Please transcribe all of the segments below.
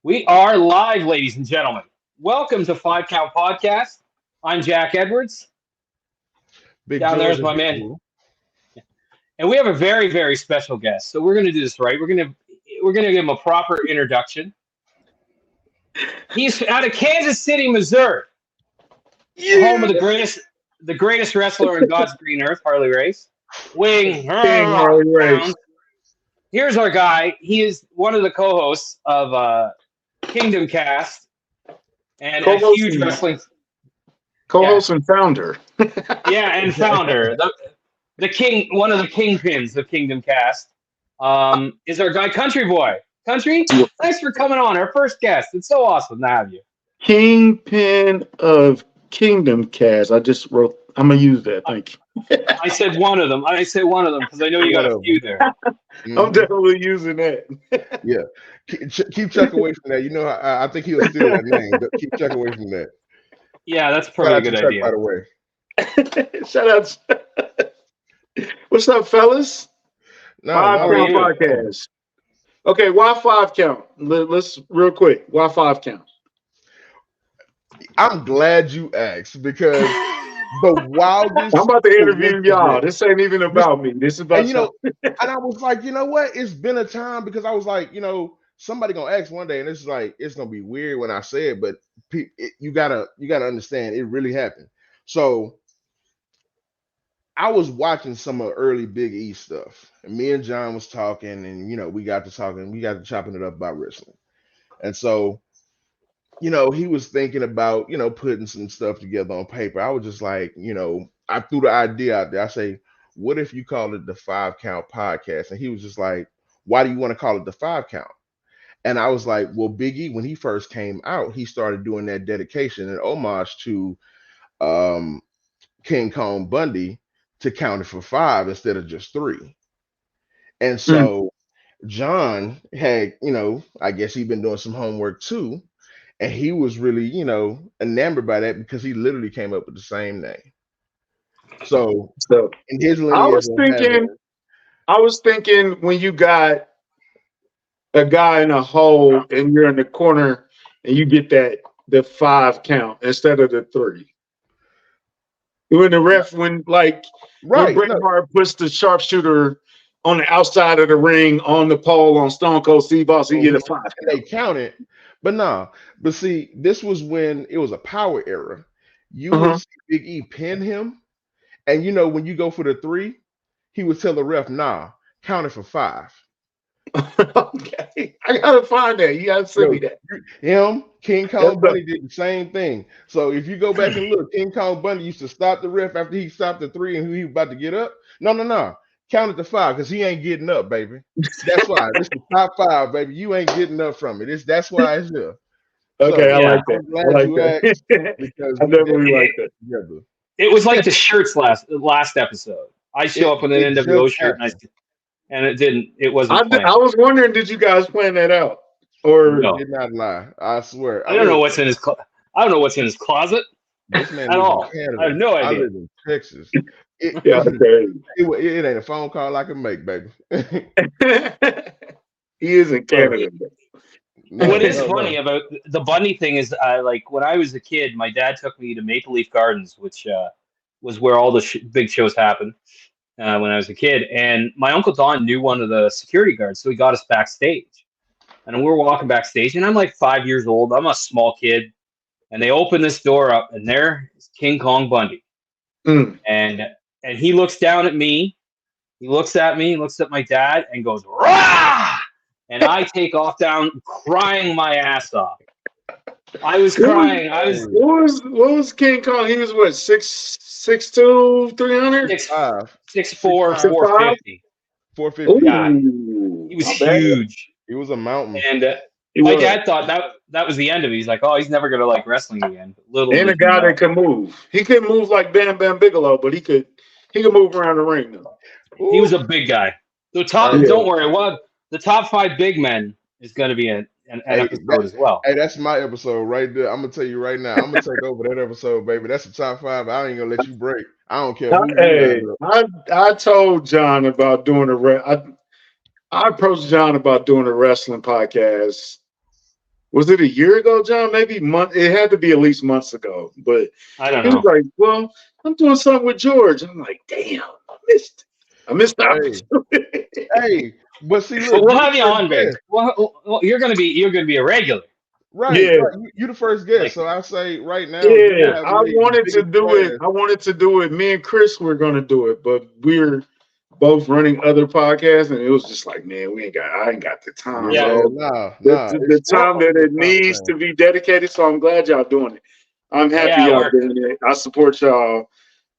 We are live, ladies and gentlemen. Welcome to Five Count Podcast. I'm Jack Edwards. Big Down there George is as my man, usual. and we have a very, very special guest. So we're going to do this right. We're gonna give him a proper introduction. He's out of Kansas City, Missouri, the home of the greatest wrestler in God's green earth, Harley Race. Wing King Harley Race. Here's our guy. He is one of the co-hosts of Kingdom Kast and a Co-host huge and- wrestling. Co-host and founder. Yeah, and founder, the king, one of the kingpins of Kingdom Kast, is our guy CountryBoi. Country, thanks for coming on, our first guest. It's so awesome to have you. Kingpin of Kingdom Kast. I'm gonna use that. Thank you. I said one of them because I know you got a few there. I'm definitely using that. Yeah. Keep Chuck away from that. You know, I think he'll steal that name. But keep Chuck away from that. Yeah, that's Shout probably out a good to Chuck, idea. by the way. Shout out. What's up, fellas? No, Five how are Count you? Podcast. Okay, why 5 count? Let's real quick. Why 5 count? I'm glad you asked because the wildest. I'm about to interview y'all. coincidence- This ain't even about me. This is about And and I was like, you know what? It's been a time because I was like, somebody gonna ask one day, and it's like it's gonna be weird when I say it, but you gotta understand it really happened. So I was watching some of early Big E stuff, and me and John was talking, and we got to talking, we got to chopping it up about wrestling, and so he was thinking about putting some stuff together on paper. I was just like, I threw the idea out there. I say, what if you call it the 5 Count Podcast? And he was just like, why do you want to call it the 5 Count? And I was like, well, Big E, when he first came out, he started doing that dedication and homage to King Kong Bundy to count it for 5 instead of just 3. And so John had, I guess he'd been doing some homework too. And he was really, enamored by that because he literally came up with the same name. So in his lineage, I was thinking when you got a guy in a hole and you're in the corner and you get the 5 count instead of the 3. When the ref, when Bret Hart puts the sharpshooter on the outside of the ring on the pole on Stone Cold Steve Austin, he get a 5 count. They count it, but see, this was when it was a power era. You would see Big E pin him, and when you go for the 3, he would tell the ref, "Nah, count it for 5." Okay, I gotta find that. You gotta send me that. King Kong Bundy did the same thing. So if you go back and look, King Kong Bundy used to stop the ref after he stopped the 3 and he was about to get up. No. Count it to 5 because he ain't getting up, baby. That's why. This is top 5, baby. You ain't getting up from it. That's why it's here. Okay, So, I like that. I'm glad you asked because I definitely like that. together. It was like the shirts last episode. I show up in an NWO shirt and it didn't. It wasn't. I was wondering, did you guys plan that out? Or No. Did not lie. I swear. I don't know what's in his. I don't know what's in his closet. This man at lives all. in Canada. I have no idea. I live in Texas. It ain't a phone call I can make, baby. He is in Canada. What is funny about the Bundy thing is, like when I was a kid, my dad took me to Maple Leaf Gardens, which was where all the big shows happened when I was a kid. And my Uncle Don knew one of the security guards, so he got us backstage. And we're walking backstage, and I'm like 5 years old. I'm a small kid. And they open this door up, and there is King Kong Bundy. And he looks down at me. He looks at me, looks at my dad, and goes, "Rah!" And I take off down crying my ass off. I was crying. What was King Kong? He was what, 6'2", 300? 6'4", 450. 450. Yeah. He was huge. He was a mountain. And my dad thought that was the end of it. He's like, oh, he's never gonna like wrestling again. And a guy that could move. He couldn't move like Bam Bam Bigelow, but he could move around the ring though. He was a big guy. Don't worry, the top 5 big men is gonna be an episode as well. Hey, that's my episode right there. I'm gonna tell you right now. I'm gonna take over that episode, baby. That's the top 5. I ain't gonna let you break. I don't care. I told John about doing I approached John about doing a wrestling podcast Was it a year ago, John? Maybe month. It had to be at least months ago. But I don't he was know. like, "Well, I'm doing something with George." I'm like, "Damn, I missed the opportunity." Hey, but see, But look, we'll you the have you first on, Greg. guest. Well, you're gonna be a regular. Right, Yeah, right. You the first guest. Like, So I say right now, you yeah. have I made the wanted to biggest do it. plans. I wanted to do it. Me and Chris were gonna do it, but we're both running other podcasts, and it was just like, man, I ain't got the time, yeah, Yeah, bro. nah. The It's time definitely that the it time needs frame. to be dedicated. So I'm glad y'all doing it. I'm happy yeah. y'all doing it. I support y'all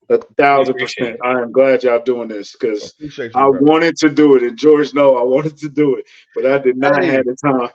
We appreciate 1,000%. it. I am glad y'all doing this because Appreciate you, I brother. wanted to do it, and George know I wanted to do it, but I did not Hey, have the time.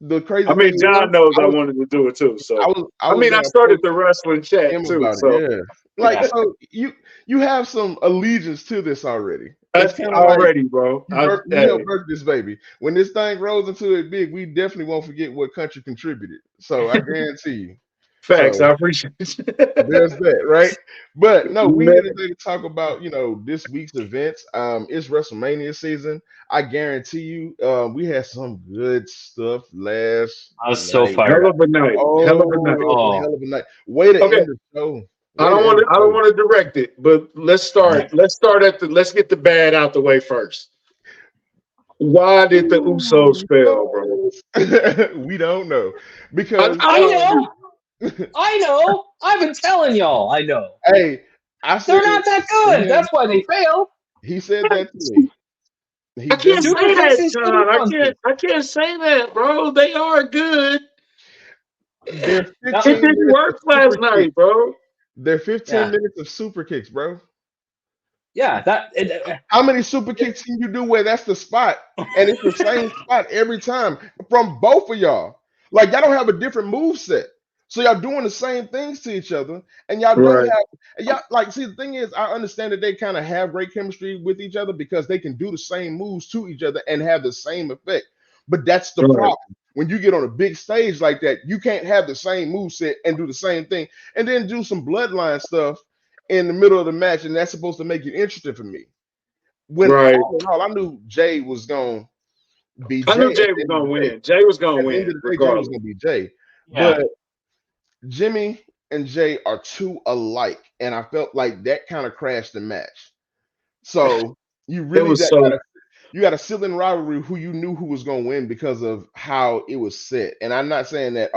the I crazy mean, thing John is, knows I wanted to do it too. I So was I I was mean, I gonna started approach the wrestling chat him too. about it. So Yeah, like Yeah, so you have some allegiance to this already. It's that's kind of like already, bro. you helped birth this baby. When this thing grows into it big, we definitely won't forget what country contributed. So I guarantee you. Facts. So I appreciate there's it. that, right? But no, we Man, here today to talk about this week's events. It's WrestleMania season. I guarantee you, we had some good stuff last I was so night. fired hell up. of a night. Hell of a Oh, it night. was a Oh, hell of a night. Way to Okay. end the show. Way to end the I don't show. want to direct it, but let's yeah. let's get the bad out the way first. Why did the Usos Who fail, bro? knows? We don't know because I I know. know. I know. I've been telling y'all. I know. hey, I They're said not that to good. him, That's why they failed. he said that to me. He I can't definitely Super say kicks that, and shitty John. punches. I can't say that, bro. They are good. They're No, 15 It didn't minutes of work last super kicks. night, bro. They're 15 yeah, minutes of super kicks, bro. yeah. How many super kicks can you do where that's the spot? And it's the same spot every time from both of y'all. Like y'all don't have a different move set. So y'all doing the same things to each other, and y'all don't Right, have y'all like. See, the thing is, I understand that they kind of have great chemistry with each other because they can do the same moves to each other and have the same effect. But that's the right, problem. When you get on a big stage like that, you can't have the same move set and do the same thing, and then do some bloodline stuff in the middle of the match, and that's supposed to make it interesting for me. When right. all in all, I knew Jay was gonna be I Jay knew at Jay the was end of gonna the day. win. Jay was gonna At the end win, of the day, Jay was regardless. gonna be Jay. yeah. But Jimmy and Jay are too alike, and I felt like that kind of crashed the match. So you It really was got so you got a ceiling rivalry who you knew who was going to win because of how it was set. And I'm not saying that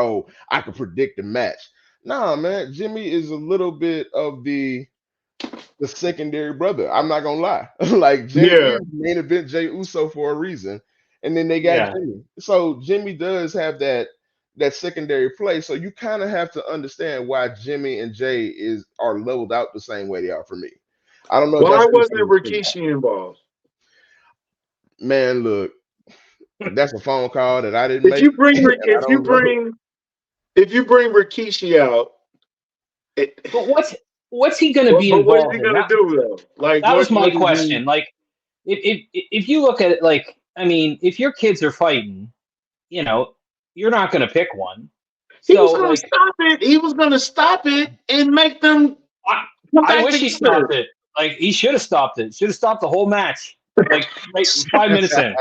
I could predict the match. Nah, man, Jimmy is a little bit of the secondary brother. I'm not gonna lie. Like Jimmy yeah. is main event Jay Uso for a reason, and then they got Yeah. Jimmy. So Jimmy does have that secondary play. So you kind of have to understand why Jimmy and Jay are leveled out the same way they are for me. I don't know if y'all Why see the wasn't same thing. Rikishi involved? Man, look, that's a phone call that I didn't If make, you bring and I don't know. if you bring Rikishi out, it, But what's he going to be but what is he involved in? gonna do though? Like That was my what is he? question. Like, if you look at it, like, I mean, if your kids are fighting, you know, you're not going to pick one. He was So, gonna like, stop it. He was gonna stop it and make them I, come I back wish he together. stopped it. Like, he should have stopped it. Should have stopped the whole match. Like, right 5 minutes in.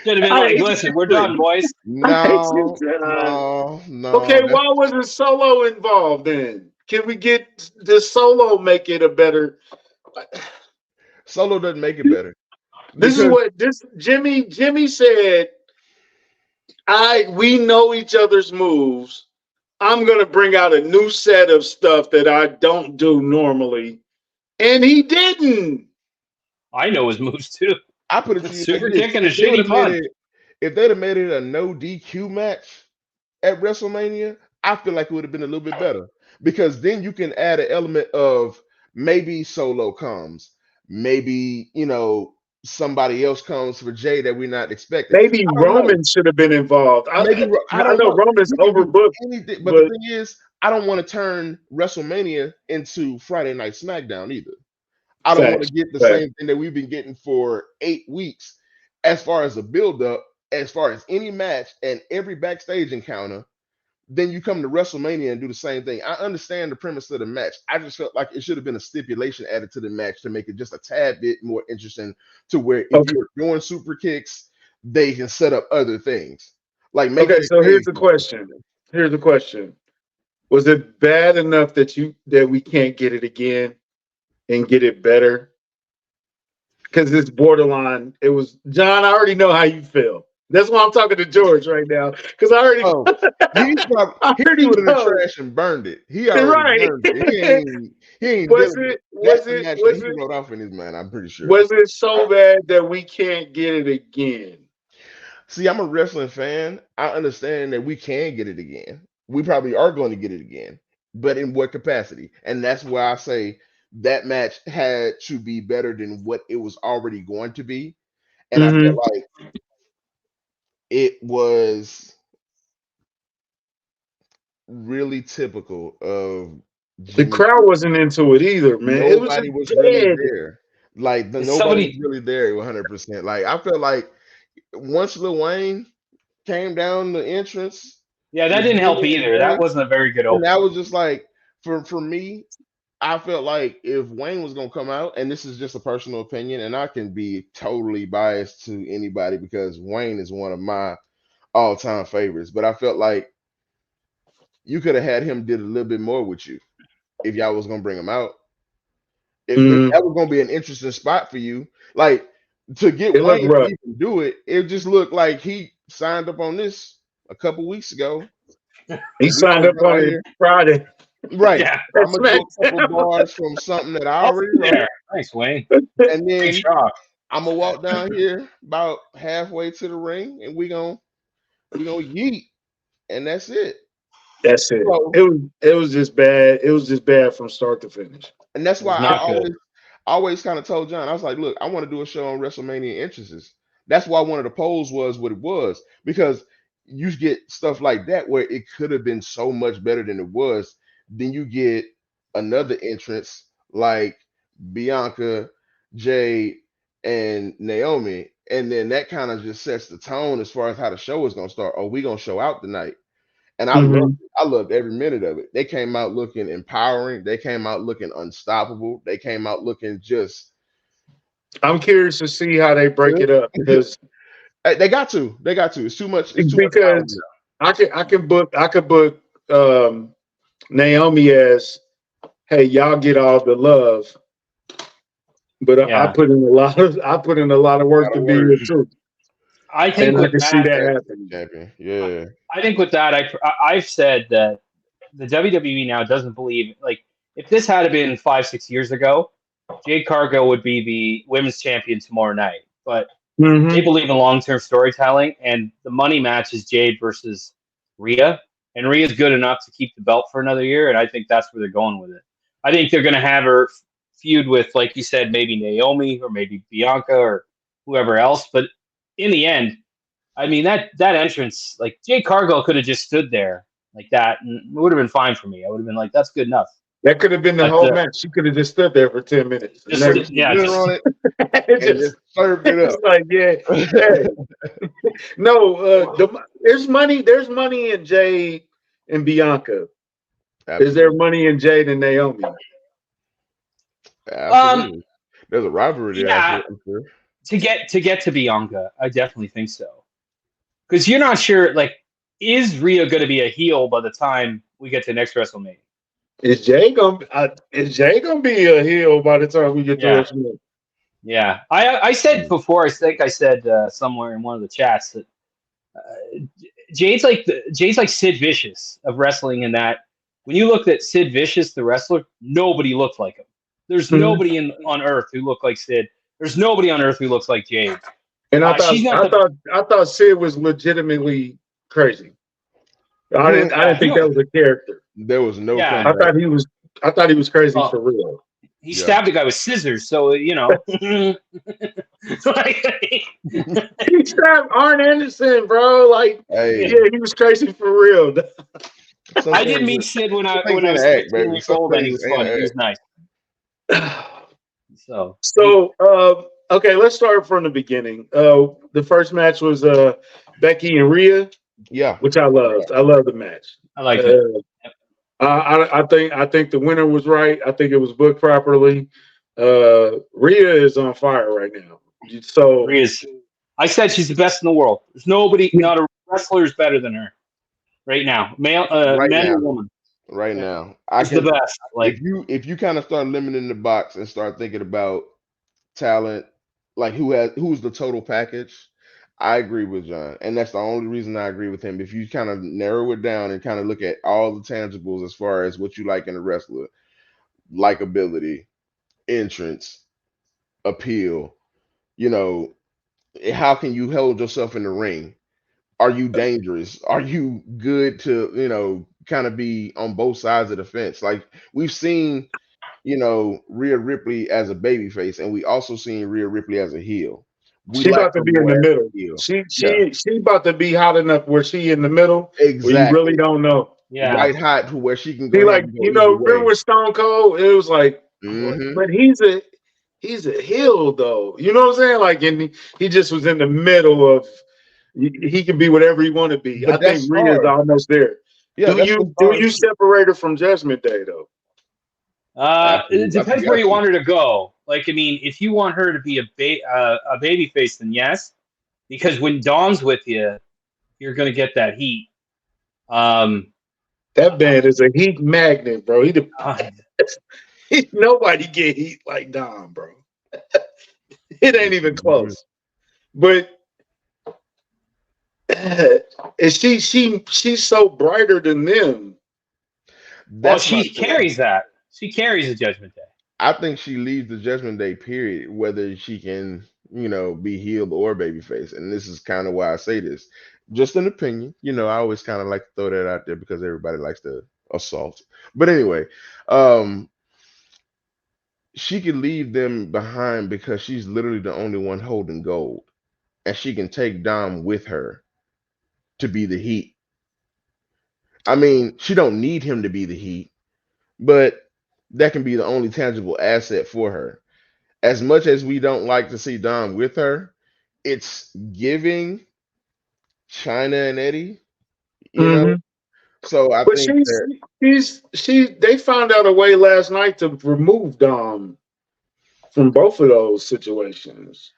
Should have been I like, hate listen, we're you. done, boys. I hate you, No, John. no. Okay, why wasn't Solo involved then? Can we get the Solo make it a better? Solo doesn't make it better This is because what this Jimmy said. We know each other's moves. I'm gonna bring out a new set of stuff that I don't do normally, and he didn't. I know his moves too. I put it to you like Super this: kick and a shitty punch. if they'd have made it a no DQ match at WrestleMania, I feel like it would have been a little bit better because then you can add an element of maybe Solo comes, maybe somebody else comes for Jay that we're not expecting. Maybe I don't know. Roman should have been involved. Maybe I I don't know know. Roman's You can do overbooked, anything, but the but thing is, I don't want to turn WrestleMania into Friday Night SmackDown either. I don't want to facts, get the facts. same thing that we've been getting for 8 weeks as far as a build up, as far as any match and every backstage encounter. Then you come to WrestleMania and do the same thing. I understand the premise of the match. I just felt like it should have been a stipulation added to the match to make it just a tad bit more interesting to where if Okay, you're doing super kicks, they can set up other things. Like, make Okay, it so here's the occasional. question. Here's the question. Was it bad enough that we can't get it again and get it better? Because it's borderline. It was John. I already know how you feel. That's why I'm talking to George right now. Because I already, Oh, he I already threw it in the know. trash and burned it. He already Right? burned it. He ain't Was dealing with it? it. Was That's the it? match that Was he it? wrote off in his mind. I'm pretty sure. Was it so bad that we can't get it again? See, I'm a wrestling fan. I understand that we can get it again. We probably are going to get it again, but in what capacity? And that's why I say that match had to be better than what it was already going to be. And I felt Mm-hmm. like it was really typical of The Jimmy. crowd wasn't into it either, man. It was just Nobody was really dead. there. Like Is nobody was somebody? really there 100%. Like I felt like once Lil Wayne came down the entrance Yeah, that with didn't help Jimmy and either. That Jay, wasn't a very good and opener. that was just like for me, I felt like if Wayne was gonna come out, and this is just a personal opinion, and I can be totally biased to anybody because Wayne is one of my all-time favorites, but I felt like you could have had him did a little bit more with you if y'all was gonna bring him out. If Mm-hmm. that was gonna be an interesting spot for you, like to get It looked Wayne to rough. even do it, it just looked like he signed up on this a couple weeks ago, He and we signed gonna up run on out it here. Friday Right. Yeah, I'm at gonna do a couple SmackDown. bars from something that I I'll already be wrote, there. Thanks, Wayne. and Great then shock. I'm gonna walk down here about halfway to the ring, and we gonna yeet, and that's it. That's it. So, It was just bad. It was just bad from start to finish. and that's It why was I not good. always kind of told John, I was like, look, I want to do a show on WrestleMania entrances. That's why one of the polls was what it was, because you get stuff like that where it could have been so much better than it was. Then you get another entrance like Bianca, Jade, and Naomi, and then that kind of just sets the tone as far as how the show is gonna start. Are we gonna show out tonight? And I loved Mm-hmm. it. I loved every minute of it. They came out looking empowering. They came out looking unstoppable. They came out looking just I'm curious to see how they break good. it up because They got to. They got to. It's too much. It's too much power because I could book Naomi as, hey, y'all get all the love, but Yeah, I put in a lot of now. work Got to to be work. your truth, I think and I with can see that, that Tag team happening. champion. Yeah. I think with that, I've said that the WWE now doesn't believe like if this had been 5 6 years ago, Jade Cargill would be the women's champion tomorrow night. But they Mm-hmm. believe in long term storytelling, and the money match is Jade versus Rhea, and Rhea's good enough to keep the belt for another year, and I think that's where they're going with it. I think they're going to have her feud with, like you said, maybe Naomi or maybe Bianca or whoever else. But in the end, I mean that entrance, like Jade Cargill could have just stood there like that, and it would have been fine for me. I would have been like, that's good enough. That could have been the But whole match. She could have just stood there for 10 minutes and just Put never. some yeah, dinner just on it It and just just served it it's up. like, yeah, hey, no, there's money. There's money in Jade and Bianca. Is there Absolutely. money in Jade and Naomi? um Absolutely. There's a rivalry there. yeah, I'm sure. to get to Bianca, I definitely think so. Because you're not sure, like, is Rhea going to be a heel by the time we get to next WrestleMania? Is Jay gonna be a heel by the time we get to Yeah, WrestleMania? yeah. I said before. I think I said somewhere in one of the chats that Jade's like Sid Vicious of wrestling. In that, when you looked at Sid Vicious, the wrestler, nobody looked like him. There's Mhm. nobody on earth who looked like Sid. There's nobody on earth who looks like Jade. And I thought She's not I the thought I thought Sid was legitimately crazy. I didn't he think that was a character. There was no yeah. I comeback. thought he was I thought he was crazy for Well, real. he Yeah. stabbed a guy with scissors, so you know. Like, He stabbed Arn Anderson, bro. Like, Hey, yeah, he was crazy for real. some I did things, meet Sid when some I things when I ain't was an act, 13 baby. years Some old, and he things was ain't funny. an He act. was nice. So So, okay, let's start from the beginning. The first match was Becky and Rhea, Yeah. which I loved. I love the match. I liked it. Uh, I think the winner was right. I think it was booked properly. Rhea is on fire right now. So Rhea's. I said she's the best in the world. There's nobody, not a wrestlers better than her right now. Male, Right man now. or woman. Right Yeah. now, I It's the can. best. Like, If you kind of start limiting the box and start thinking about talent, like who's the total package, I agree with John, and that's the only reason I agree with him. If you kind of narrow it down and kind of look at all the tangibles as far as what you like in a wrestler, likability, entrance, appeal, you know, how can you hold yourself in the ring? Are you dangerous? Are you good to, kind of be on both sides of the fence? Like we've seen, Rhea Ripley as a babyface, and we also seen Rhea Ripley as a heel. We She like about to her be in more the as middle. a heel. She about to be hot enough where she in the middle where you really Exactly. don't know. yeah. White hot to where she can go He ahead like, and go either remember way. with Stone Cold? It was like, Hmm. but he's a heel though. You know what I'm saying? Like, and he just was in the middle of. He can be whatever he want to be. I But think that's Rhea's stars. almost there. Yeah, that's what Do stars you do. separate her from Judgment Day though? It Absolutely. I think depends you where got you to. want her to go. Like, I mean, if you want her to be a baby face, then yes, because when Dawn's with you, you're gonna get that heat. Um, That man is a heat magnet, bro. uh, Nobody get heat like Dom, bro. It ain't even Mhm. close. But and she's so brighter than them. well, That's my she thing. carries that. She carries the Judgment Day. I think she leaves the Judgment Day period, whether she can, be healed or babyface. And this is kind of why I say this. Just an opinion. I always kind of like to throw that out there because everybody likes to assault. But anyway, um, she can leave them behind because she's literally the only one holding gold. And she can take Dom with her to be the heat. I mean, she don't need him to be the heat, but that can be the only tangible asset for her. As much as we don't like to see Dom with her, it's giving China and Eddie, you know. Mm-hmm. So I But think that they found out a way last night to remove Dom from both of those situations.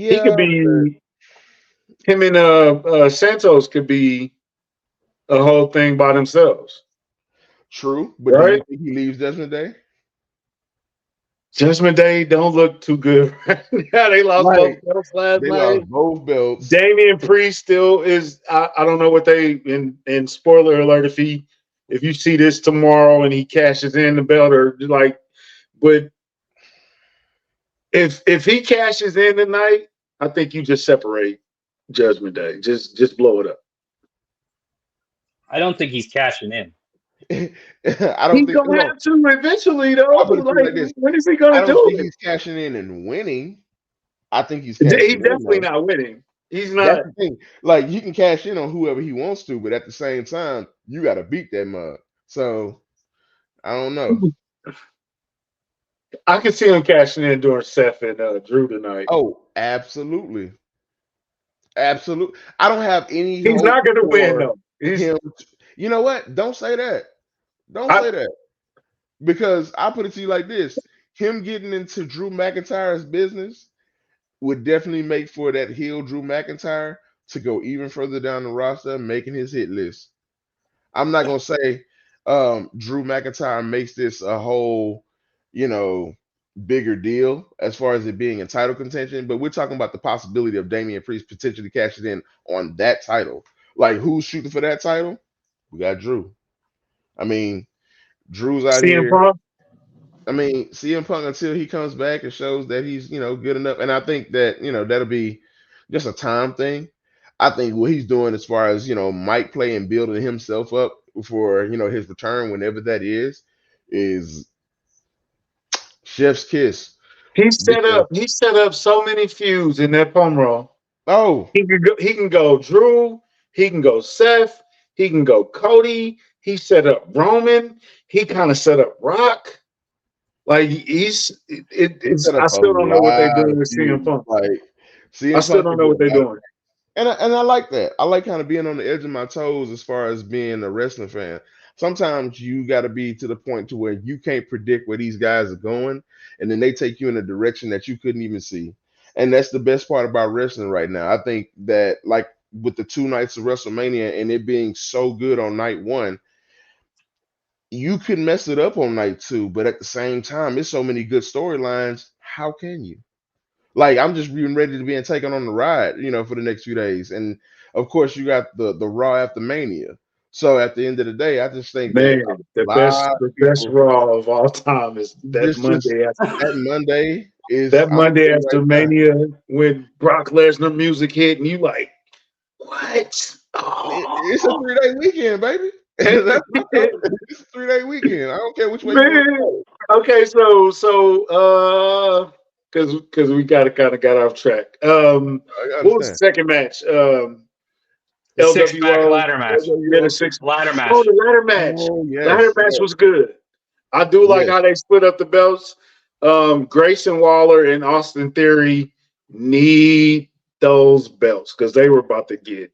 He could yeah, but be him and Santos could be a whole thing by themselves, true. But do you right? think he leaves Judgment Day? Judgment Day don't look too good right now. They lost both Like belts last they night. lost both belts. Damian Priest still is. I don't know what they in spoiler alert if you see this tomorrow and he cashes in the belt or like, but if he cashes in tonight, I think you just separate Judgment Day. Just blow it up. I don't think he's cashing in. I don't He's think. gonna No, have to eventually though. I'll put it to you Like, like this: when is he I gonna don't do think it? he's cashing in and winning. I think he's He's cashing in definitely though. not winning. He's That's not. the thing. Like he can cash in on whoever he wants to, but at the same time, you got to beat that mug. So I don't know. I can see him cashing in during Seth and Drew tonight. Oh, absolutely, absolutely. I don't have any He's hope not gonna win for though. him. You know what? Don't say that. Don't I, say that because I put it to you like this: him getting into Drew McIntyre's business would definitely make for that heel Drew McIntyre to go even further down the roster, making his hit list. I'm not gonna say Drew McIntyre makes this a whole, you know, bigger deal as far as it being in title contention, but we're talking about the possibility of Damian Priest potentially cashing in on that title. Like who's shooting for that title? We got Drew. I mean, Drew's out CM here. Punk. I mean, CM Punk until he comes back and shows that he's, good enough. And I think that, that'll be just a time thing. I think what he's doing as far as, mic play and building himself up for, his return whenever that is chef's kiss. Because He set up so many feuds in that pom roll. oh, He can go Drew, he can go Seth, he can go Cody, he set up Roman, he kind of set up Rock. Like he it's set I up a still don't know what they're lot doing of with CM feuds. Punk. Like I CM still Punk don't can know do what a they're lot. doing. And I like that. I like kind of being on the edge of my toes as far as being a wrestling fan. Sometimes you got to be to the point to where you can't predict where these guys are going, and then they take you in a direction that you couldn't even see. And that's the best part about wrestling right now. I think that, like with the 2 nights of WrestleMania and it being so good on night one, you could mess it up on night two, but at the same time, it's so many good storylines. How can you? Like, I'm just being ready to be taken on the ride, for the next few days. And of course, you got the Raw after Mania. So at the end of the day, I just think that Man, a lot the of best people Raw of all time is that just Monday after that Monday is, that I'm gonna tell Monday you after right now, Mania when Brock Lesnar music hit and you like, what? it's a Oh, 3-day weekend, baby. That's my thought. It's a 3-day weekend. I don't care which way you want to man. go. Okay, because we kind of got off track. I What was the understand. second match? The six pack LWO, ladder match. yeah, the six. Ladder Oh, match. the ladder match. Oh Ladder yes, match yes, was good. I do like yes. how they split up the belts. Grayson Waller and Austin Theory need those belts because they were about to get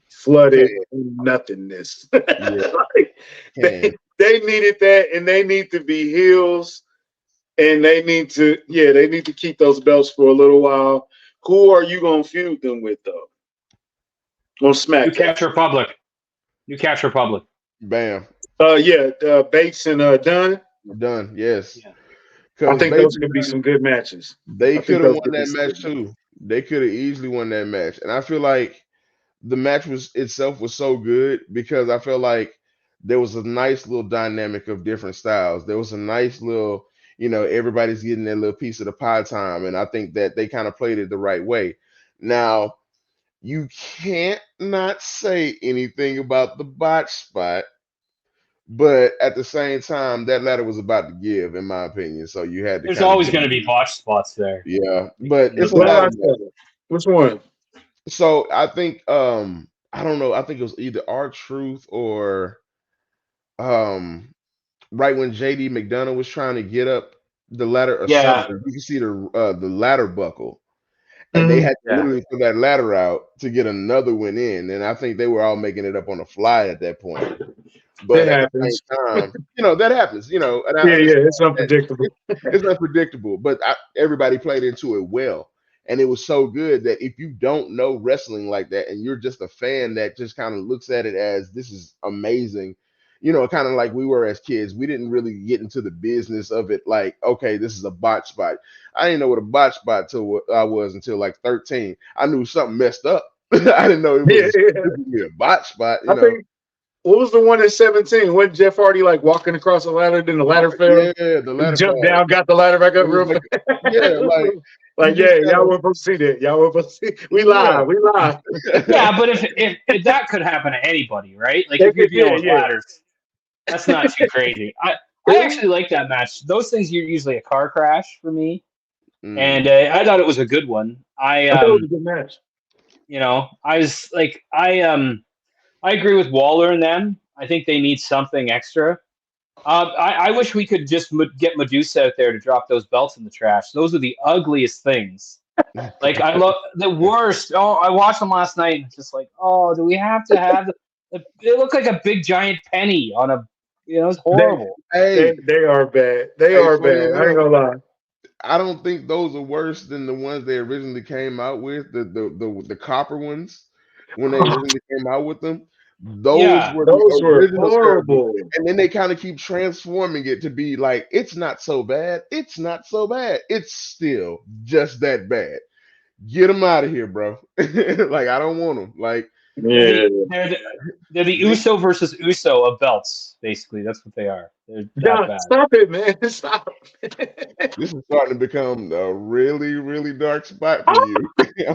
flooded Can in nothingness. yeah, Like, can. they needed that, and they need to be heels, and they need to keep those belts for a little while. Who are you gonna feud them with though? On New SmackDown. Catch Republic. New Catch Republic. Bam. Bates and Dunn. Done. Yes. Yeah. I Because think those could be some good matches. they I think could have those won could be that some good match matches. too. They could have easily won that match. And I feel like the match was itself was so good because I feel like there was a nice little dynamic of different styles. There was a nice little, everybody's getting their little piece of the pie time. And I think that they kind of played it the right way. Now, you can't not say anything about the botch spot, but at the same time, that ladder was about to give, in my opinion. So you had to There's kind of always give going to it. be botch spots there. Yeah, but You know, it's a What did ladder I match. say? Which one? So I think I don't know. I think it was either our truth or um right when JD McDonough was trying to get up the ladder or yeah. something. You can see the ladder buckle. And they Mhm. had to Yeah. literally put that ladder out to get another one in. And I think they were all making it up on the fly at that point. It But at the same happens. time, that happens, and I Yeah, understand it's that unpredictable. it's unpredictable, but everybody played into it well. And it was so good that if you don't know wrestling like that and you're just a fan that just kind of looks at it as this is amazing, kind of like we were as kids, we didn't really get into the business of it like, okay, this is a botch spot. I didn't know what a botch spot till I was until like 13. I knew something messed up. I didn't know it Yeah, was yeah. a botch spot. I think what was the one in 17? Wasn't Jeff Hardy like walking across the ladder, then the ladder fell? Yeah, the He ladder jumped fell. down, got the ladder back up It was real like, yeah, fast. like you Like, just yeah, y'all gotta, weren't supposed to see that. Y'all weren't supposed to see. We yeah. live. We live. Yeah, but if that could happen to anybody, right? Like if you're dealing with Yeah. ladders, that's not too crazy. I actually like that match. Those things are usually a car crash for me, and I thought it was a good one. I thought it was a good match. I was like, I agree with Waller and them. I think they need something extra. I wish we could just get Medusa out there to drop those belts in the trash. Those are the ugliest things. Like I love the worst. Oh, I watched them last night and it's just like, oh, do we have to have it looked like a big giant penny on a it's horrible. Hey, They are bad. They are funny bad. I ain't enough, gonna lie. I don't think those are worse than the ones they originally came out with, the copper ones when they originally came out with them. Those Yeah. were Those the were original terrible. horrible. And then they kind of keep transforming it to be like, it's not so bad. It's not so bad. It's still just that bad. Get them out of here, bro. Like, I don't want them. Like, Yeah. They're the Uso versus Uso of belts, basically. That's what they are. They're that bad. Stop it, man. Stop. this is starting to become a really, really dark spot for you.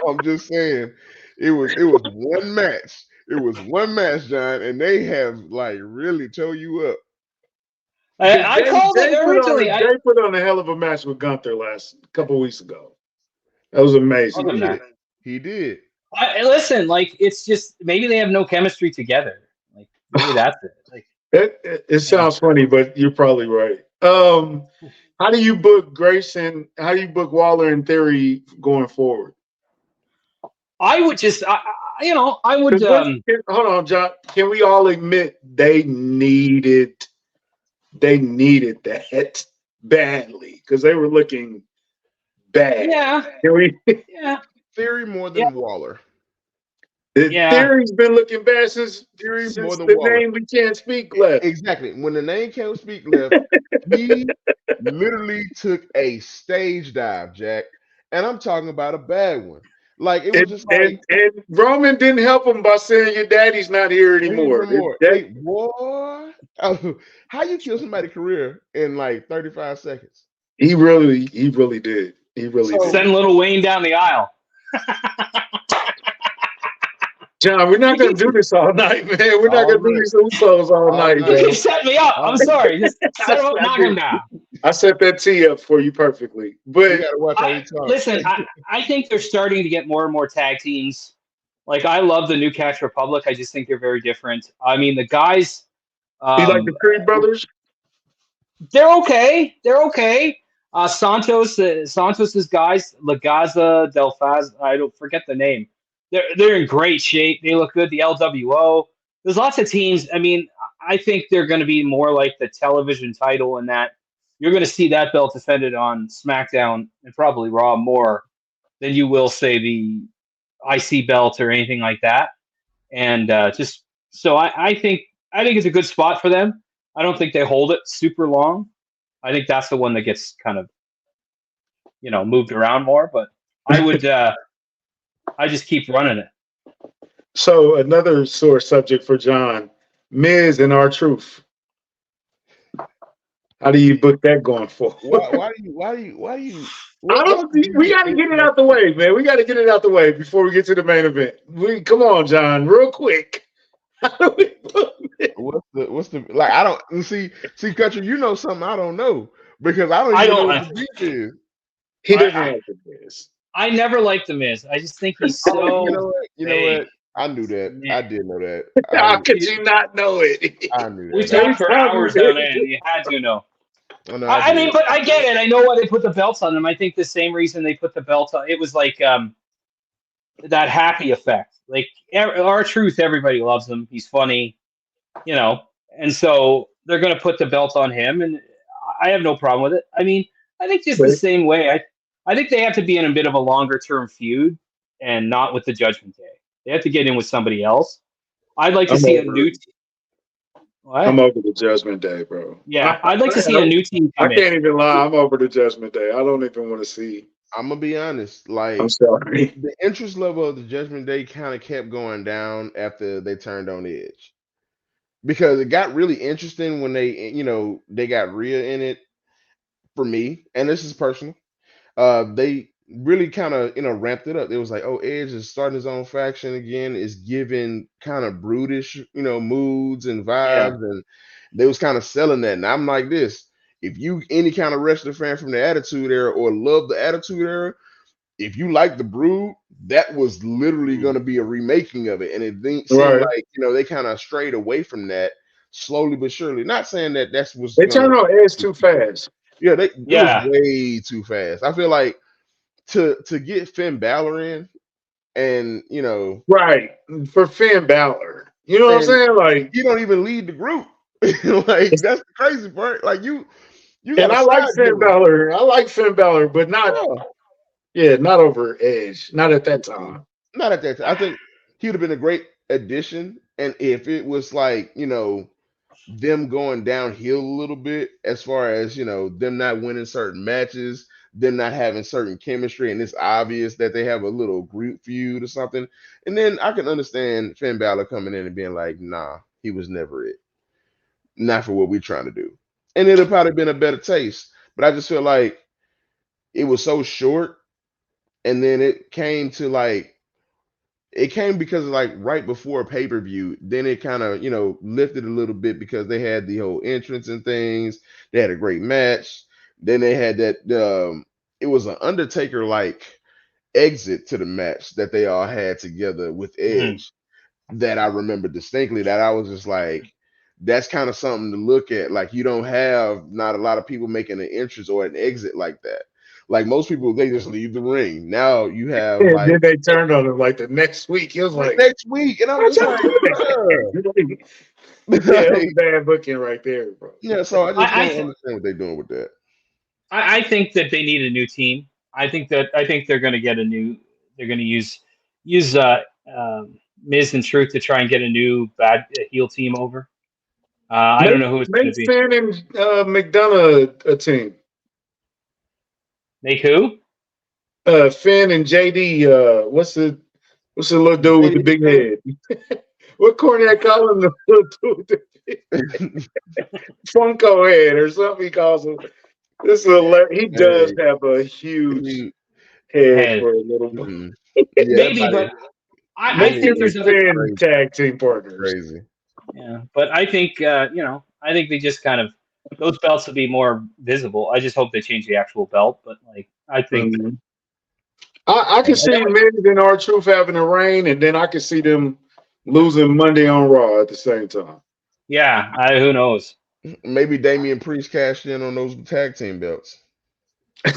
I'm just saying, it was one match. It was one match, John, and they have like really tore you up. I called it originally. Jay put on a hell of a match with Gunther last couple weeks ago. That was amazing. He did. Listen, like it's just maybe they have no chemistry together. Like maybe that's it. Like it sounds funny, but you're probably right. How do you book Grayson? How do you book Waller in Theory going forward? I would just, I would. Hold on, John. Can we all admit they needed that badly because they were looking bad? Yeah. Can we? Yeah. Theory more than Waller. Theory's been looking bad since more than the Waller. name we can't speak left. Exactly. When the name can't speak left, he literally took a stage dive, Jack. And I'm talking about a bad one. Like it was just like and Roman didn't help him by saying your daddy's not here anymore. Hey, boy, how you kill somebody's career in like 35 seconds? He really did. He really did. Send Little Wayne down the aisle. John, we're not going to do this all night, man. We're not going to do these Usos all night, man. You can set me up. I'm sorry. Just set him up, knock him down. I set that tee up for you perfectly. But listen, I think they're starting to get more and more tag teams. Like, I love the New Cash Republic. I just think they're very different. I mean, the guys... you like the Creed brothers? They're okay. Santos's guys, Lagaza, Delfaz, I don't forget the name. They're in great shape. They look good. The LWO. There's lots of teams. I mean, I think they're going to be more like the television title in that you're going to see that belt defended on SmackDown and probably Raw more than you will, say, the IC belt or anything like that. And just so I think it's a good spot for them. I don't think they hold it super long. I think that's the one that gets kind of, moved around more. But I would, I just keep running it. So another sore subject for John, Miz and R-Truth. How do you book that going forward? Why do you? I don't. We got to get it out the way, man. We got to get it out the way before we get to the main event. Come on, John, real quick. What's the like? I don't see country. You know something I don't know because I don't know what the beef is. He doesn't like the Miz. I never liked the Miz. I just think he's so. You know what? I knew that. Yeah. I did know that. How could you not know it? I knew that. We talked for hours on end. You had to know. I mean, but I get it. I know why they put the belts on them. I think the same reason they put the belts on. It was like that happy effect. Like R-Truth, everybody loves him. He's funny, and so they're going to put the belt on him, and I have no problem with it. I mean, I think just the same way. I think they have to be in a bit of a longer term feud, and not with the Judgment Day. They have to get in with somebody else. I'd like to see a new team. What? I'm over the Judgment Day, bro. Yeah, I'd like to see a new team come in. I can't even lie. I'm over the Judgment Day. I don't even want to see. I'm gonna be honest. Like, I'm sorry. The interest level of the Judgment Day kind of kept going down after they turned on Edge, because it got really interesting when they got Rhea in it. For me, and this is personal, they really kind of ramped it up. It was like, oh, Edge is starting his own faction again, is giving kind of brutish moods and vibes, and they was kind of selling that. And I'm like this: if you any kind of wrestler fan from the Attitude Era or love the Attitude Era, if you like the Brood, that was literally going to be a remaking of it. And it seemed like they kind of strayed away from that slowly but surely. Not saying that that's what's they turned on Edge too fast. Yeah, it was way too fast. I feel like to get Finn Balor in, and right for Finn Balor, you know what I'm saying? Like, you don't even lead the group. Like, that's the crazy part. Like you. And I like Finn Balor. I like Finn Balor, but not. Yeah, not over Edge. Not at that time. Not at that time. I think he would have been a great addition, and if it was like them going downhill a little bit as far as them not winning certain matches, them not having certain chemistry, and it's obvious that they have a little group feud or something, and then I can understand Finn Balor coming in and being like, nah, he was never it, not for what we're trying to do, and it'd have probably been a better taste. But I just feel like it was so short, and then it came because like right before a pay-per-view, then it kind of, lifted a little bit because they had the whole entrance and things. They had a great match. Then they had that, it was an Undertaker like exit to the match that they all had together with Edge that I remember distinctly, that I was just like, that's kind of something to look at. Like, you don't have not a lot of people making an entrance or an exit like that. Like, most people, they just leave the ring. Now you have and then they turned on him like the next week. It was like next week, and I was like, that was bad booking right there, bro. Yeah, so I just don't understand what they're doing with that. I think that they need a new team. I think they're going to get they're going to use Miz and Truth to try and get a new bad heel team over. I don't know who it's going to be. Finn and McDonough a team. Make who? Finn and JD. What's the little dude with the big head? What Cornette call him? The little dude with the big head? Funko head or something he calls him. He does have a huge head for a little boy. Maybe, but I think there's a tag team partners. Crazy. Yeah, but I think I think they just kind of those belts will be more visible. I just hope they change the actual belt, but like I think I can see Miz and R-Truth having a reign, and then I can see them losing Monday on Raw at the same time. Yeah, who knows? Maybe Damian Priest cashed in on those tag team belts.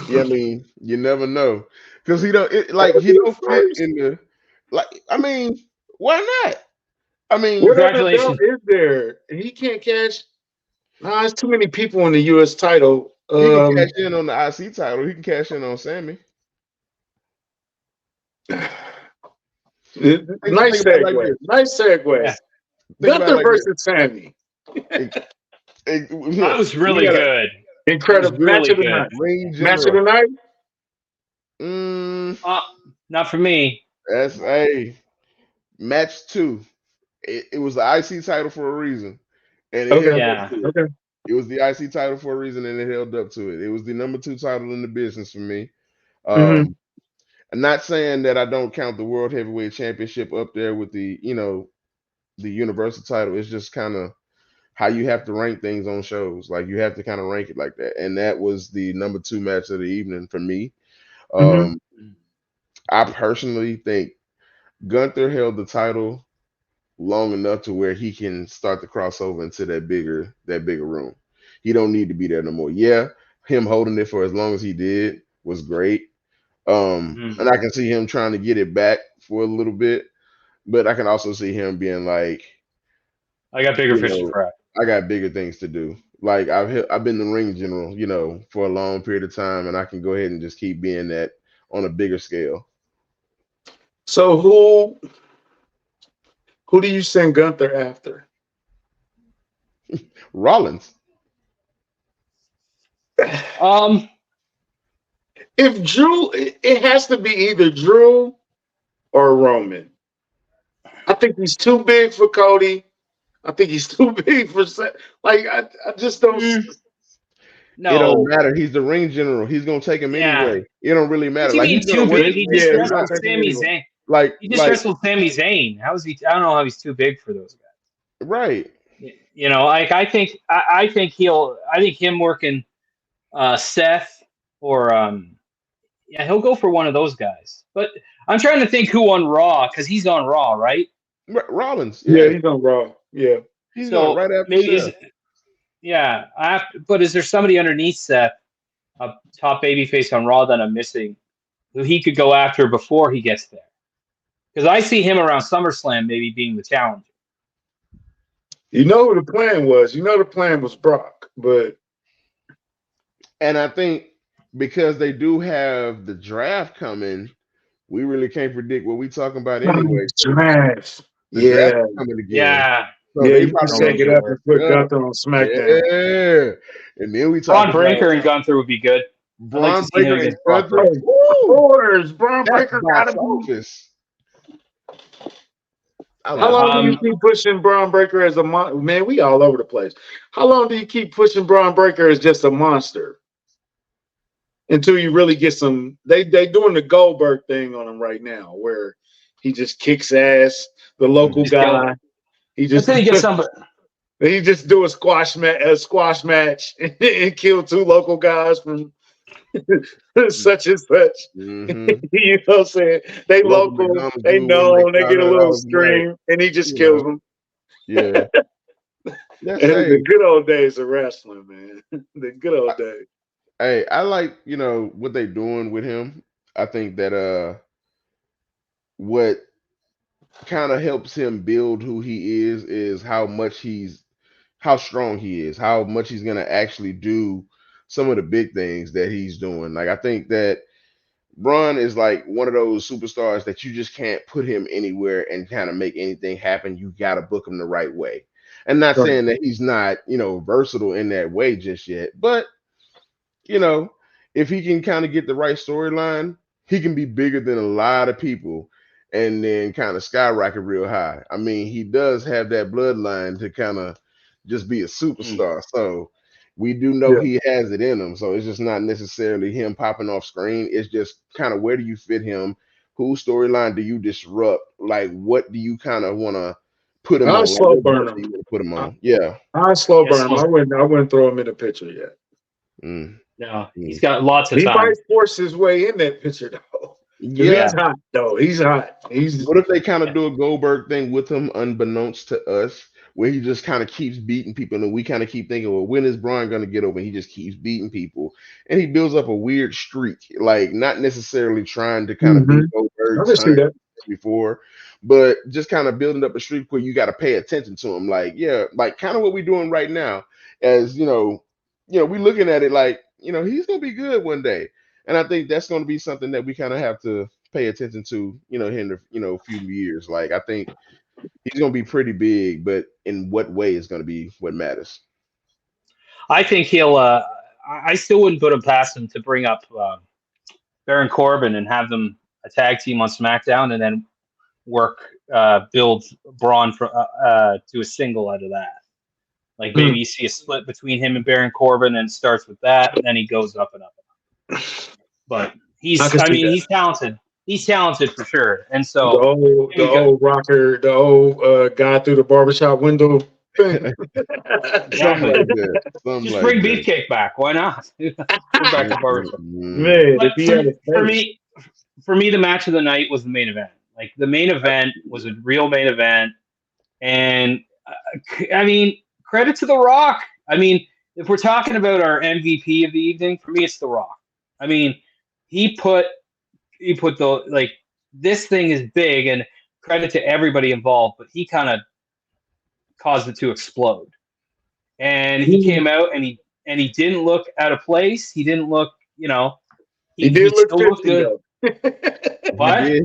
Yeah, I mean, you never know because he don't fit in the I mean, why not? I mean, what other belt is there? He can't cash. Nah, there's too many people in the U.S. title. He can cash in on the IC title. He can cash in on Sammy. Nice segue. Yeah. Gunther versus Sammy. That was really good. Incredible match of the night. Match of the night? Not for me. That's match 2. It was the IC title for a reason. And it held up to it. It was the IC title for a reason, and it held up to it. It was the number 2 title in the business for me. I'm not saying that I don't count the World Heavyweight Championship up there with the Universal title. It's just kind of how you have to rank things on shows. Like you have to kind of rank it like that. And that was the number 2 match of the evening for me. I personally think Gunther held the title long enough to where he can start to cross over into that bigger room. He don't need to be there no more. Yeah, him holding it for as long as he did was great. And I can see him trying to get it back for a little bit, but I can also see him being like, I got bigger fish to fry. I got bigger things to do. Like I've been the ring general, for a long period of time, and I can go ahead and just keep being that on a bigger scale. So who do you send Gunther after? Rollins. If Drew, it has to be either Drew or Roman. I think he's too big for Cody. I think he's too big for I just don't. No, it don't matter. He's the ring general. He's gonna take him anyway. It don't really matter. Like he's too big. He just wrestled Sami Zayn. He just wrestled Sami Zayn. How is he? I don't know how he's too big for those guys. Right. I think him working Seth or he'll go for one of those guys. But I'm trying to think who on Raw because he's on Raw, right? Rollins. Yeah, he's on Raw. Yeah, he's on right after Seth. But is there somebody underneath Seth, a top babyface on Raw that I'm missing, who he could go after before he gets there? Because I see him around SummerSlam maybe being the challenger. You know who the plan was. You know the plan was Brock, and I think because they do have the draft coming, we really can't predict what we're talking about anyway. Draft. The draft coming again. Yeah. So they probably take it up and put Gunther on SmackDown. Yeah. And then we talk Breaker and Gunther would be good. Braun Breaker and Gunther. Of course. Braun Breaker got to How long do you keep pushing Braun Breaker as a monster? Man, we all over the place. How long do you keep pushing Braun Breaker as just a monster? Until you really get some. They doing the Goldberg thing on him right now, where he just kicks ass. The local guy. He just He just do a squash match and kill 2 local guys from such and such. Mm-hmm. You know what I'm saying? They local, they know, they get a little scream, and he just kills them. Yeah. The good old days of wrestling, man. The good old days. Hey, I like, what they doing with him. I think that what kind of helps him build who he is how strong he is, how much he's gonna actually do some of the big things that he's doing. Like I think that Braun is like one of those superstars that you just can't put him anywhere and kind of make anything happen. You got to book him the right way. And not Right. saying that he's not, versatile in that way just yet, but you know, if he can kind of get the right storyline, he can be bigger than a lot of people and then kind of skyrocket real high. I mean, he does have that bloodline to kind of just be a Mm. superstar. So we do know Yeah. he has it in him. So it's just not necessarily him popping off screen. It's just kind of where do you fit him? Whose storyline do you disrupt? Like, what do you kind of want to put him I'll on? Like, slow what burn belt do him. you want to put him I, on? Yeah. I'll slow Yes, burn him. I wouldn't throw him in the picture yet. Mm, no, he's mm. got lots of He might time. force his way in that picture though. Because Yeah. he's hot though. He's hot. He's What if they kind of do a Goldberg thing with him, unbeknownst to us, where he just kind of keeps beating people, and we kind of keep thinking, well, when is Braun going to get over? He just keeps beating people, and he builds up a weird streak, like not necessarily trying to kind of mm-hmm. beat I Goldberg's can see 100 that. before, but just kind of building up a streak where you got to pay attention to him. Like, yeah, like kind of what we're doing right now, as we're looking at it like, he's going to be good one day, and I think that's going to be something that we kind of have to pay attention to, here in the few years. Like I think he's gonna be pretty big, but in what way is gonna be what matters. I think he'll. I still wouldn't put him past him to bring up Baron Corbin and have them a tag team on SmackDown, and then build Braun to a single out of that. Like maybe you see a split between him and Baron Corbin, and it starts with that, and then he goes up and up and up. But I can see that. he's talented. He's talented for sure. And The so old, the you go- old rocker, the old guy through the barbershop window thing. Something exactly. like that. Something Just like bring that. Beefcake back. Why not? Go back to barbershop. Man, But if he had a for face. me, the match of the night was the main event. Like the main event was a real main event, and I mean, credit to The Rock. I mean, if we're talking about our MVP of the evening, for me, it's The Rock. I mean, he put the like this thing is big, and credit to everybody involved, but he kind of caused it to explode. And he came out and he didn't look out of place. He didn't look, He he did look still looked 50 good. though. He What? did.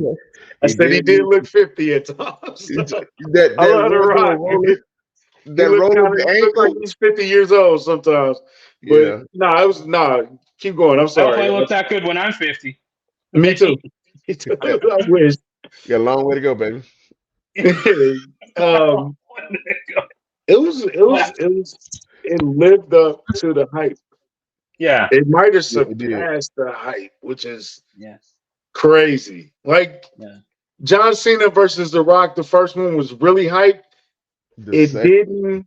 I said he did look 50 at times. That I love The roll, Rock. that roll of the He looked like ankle. he's 50 years old sometimes. But Yeah. keep going. I'm I hope I sorry. look that good when I'm 50. Me too. Me too. I wish. Got a long way to go, baby. um, it lived up to the hype. Yeah. It might have Yeah, it did. surpassed the hype, which is Yeah. crazy. Like Yeah. John Cena versus The Rock, the first one was really hype. The second,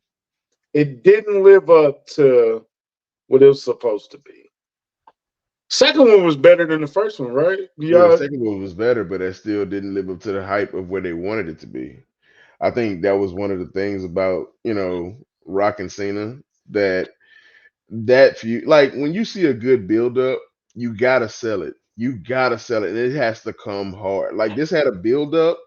It didn't live up to what it was supposed to be. Second one was better than the first one, right? the second one was better, but it still didn't live up to the hype of where they wanted it to be. I think that was one of the things about, Rock and Cena that feud, like when you see a good build up, you gotta sell it. You gotta sell it, and it has to come hard. Like this had a build up,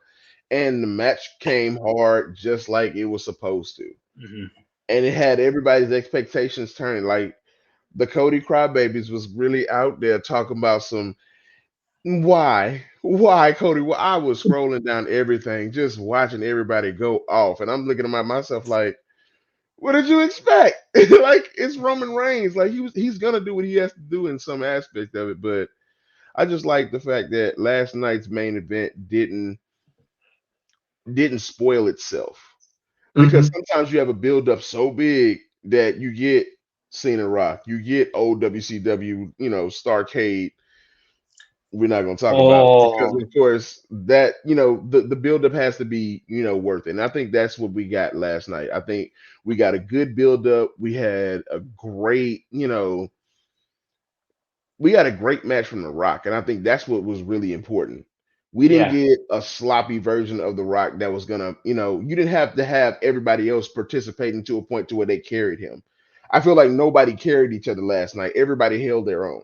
and the match came hard just like it was supposed to, Mm-hmm. and it had everybody's expectations turning. Like the Cody Crybabies was really out there talking about some why Cody. Well, I was scrolling down everything, just watching everybody go off, and I'm looking at myself like, what did you expect? Like it's Roman Reigns. Like he's gonna do what he has to do in some aspect of it. But I just like the fact that last night's main event didn't spoil itself. Because sometimes you have a build up so big that you get Cena Rock, you get old WCW, Starcade. We're not going to talk about it because, Oh, of course, that the buildup has to be worth it. And I think that's what we got last night. I think we got a good buildup. We had a great, we got a great match from The Rock, and I think that's what was really important. We didn't yeah. get a sloppy version of The Rock that was gonna, you didn't have to have everybody else participating to a point to where they carried him. I feel like nobody carried each other last night. Everybody held their own.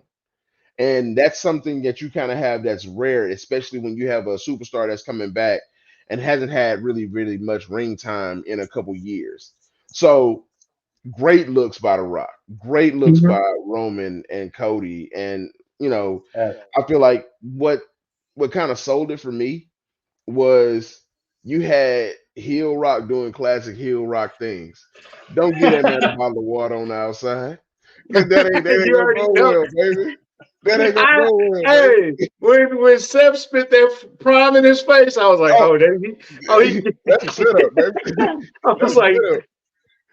And that's something that you kind of have that's rare, especially when you have a superstar that's coming back and hasn't had really, really much ring time in a couple years. So great looks by The Rock, great looks by Roman and Cody, and I feel like what kind of sold it for me was you had heel rock doing classic heel rock things. Don't get that man a bottle of water on the outside. Cause that ain't You gonna already go know. well, baby. That ain't gonna go well, Hey, baby. when Seth spit that prime in his face, I was like, That's a setup, baby. I That's was a like, setup.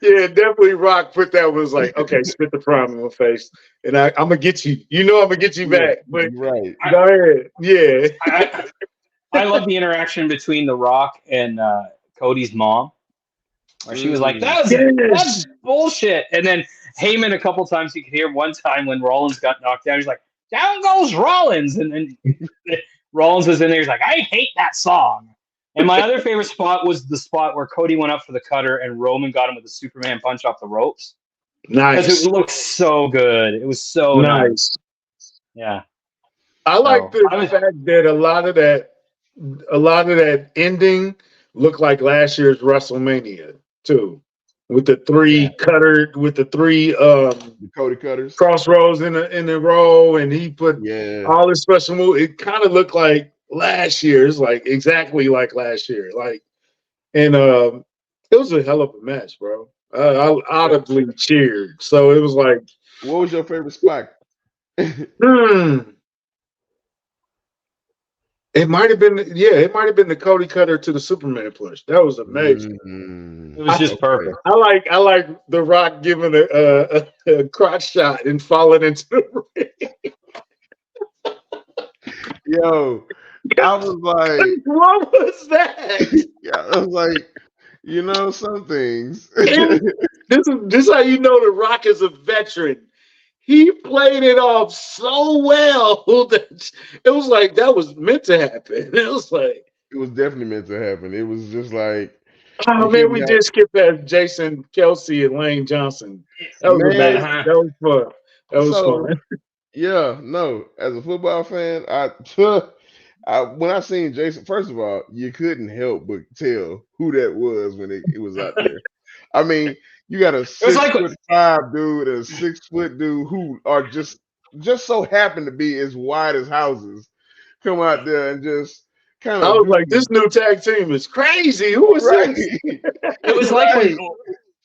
yeah, definitely Rock put that was like, okay, spit the prime in my face, and I'm gonna get you. You know, I'm gonna get you Yeah, back. But right. go ahead, yeah. I love the interaction between The Rock and Cody's mom, where she was like, that's Yes. bullshit. And then Heyman, a couple times you could hear one time when Rollins got knocked down, he's like, down goes Rollins. And then Rollins was in there, he's like, I hate that song. And my other favorite spot was the spot where Cody went up for the cutter and Roman got him with a Superman punch off the ropes. Because Nice. it looked so good. It was so nice. Yeah. I like the fact that a lot of that ending looked like last year's WrestleMania too, with the three The Cody cutters. crossroads in a row, and he put all his special moves. It kind of looked like last year's, like exactly like last year. Like, and it was a hell of a match, bro. I audibly cheered. So it was like, what was your favorite spot? It might have been the Cody cutter to the Superman push. That was amazing. It was just perfect. I like The Rock giving a crotch shot and falling into the ring. Yo, I was like, what was that? Yeah, I was like, some things. This is how you know The Rock is a veteran. He played it off so well that it was like that was meant to happen. It was like it was definitely meant to happen. It was just like, oh man, we did skip past Jason Kelsey and Lane Johnson. That was amazing. That was fun. That was fun. Yeah, no. As a football fan, when I seen Jason, first of all, you couldn't help but tell who that was when it was out there. I mean, you got a 6'5" dude and a 6 foot dude who are just so happen to be as wide as houses come out there and just kind of. I was like, this new tag team is crazy. Who was this? It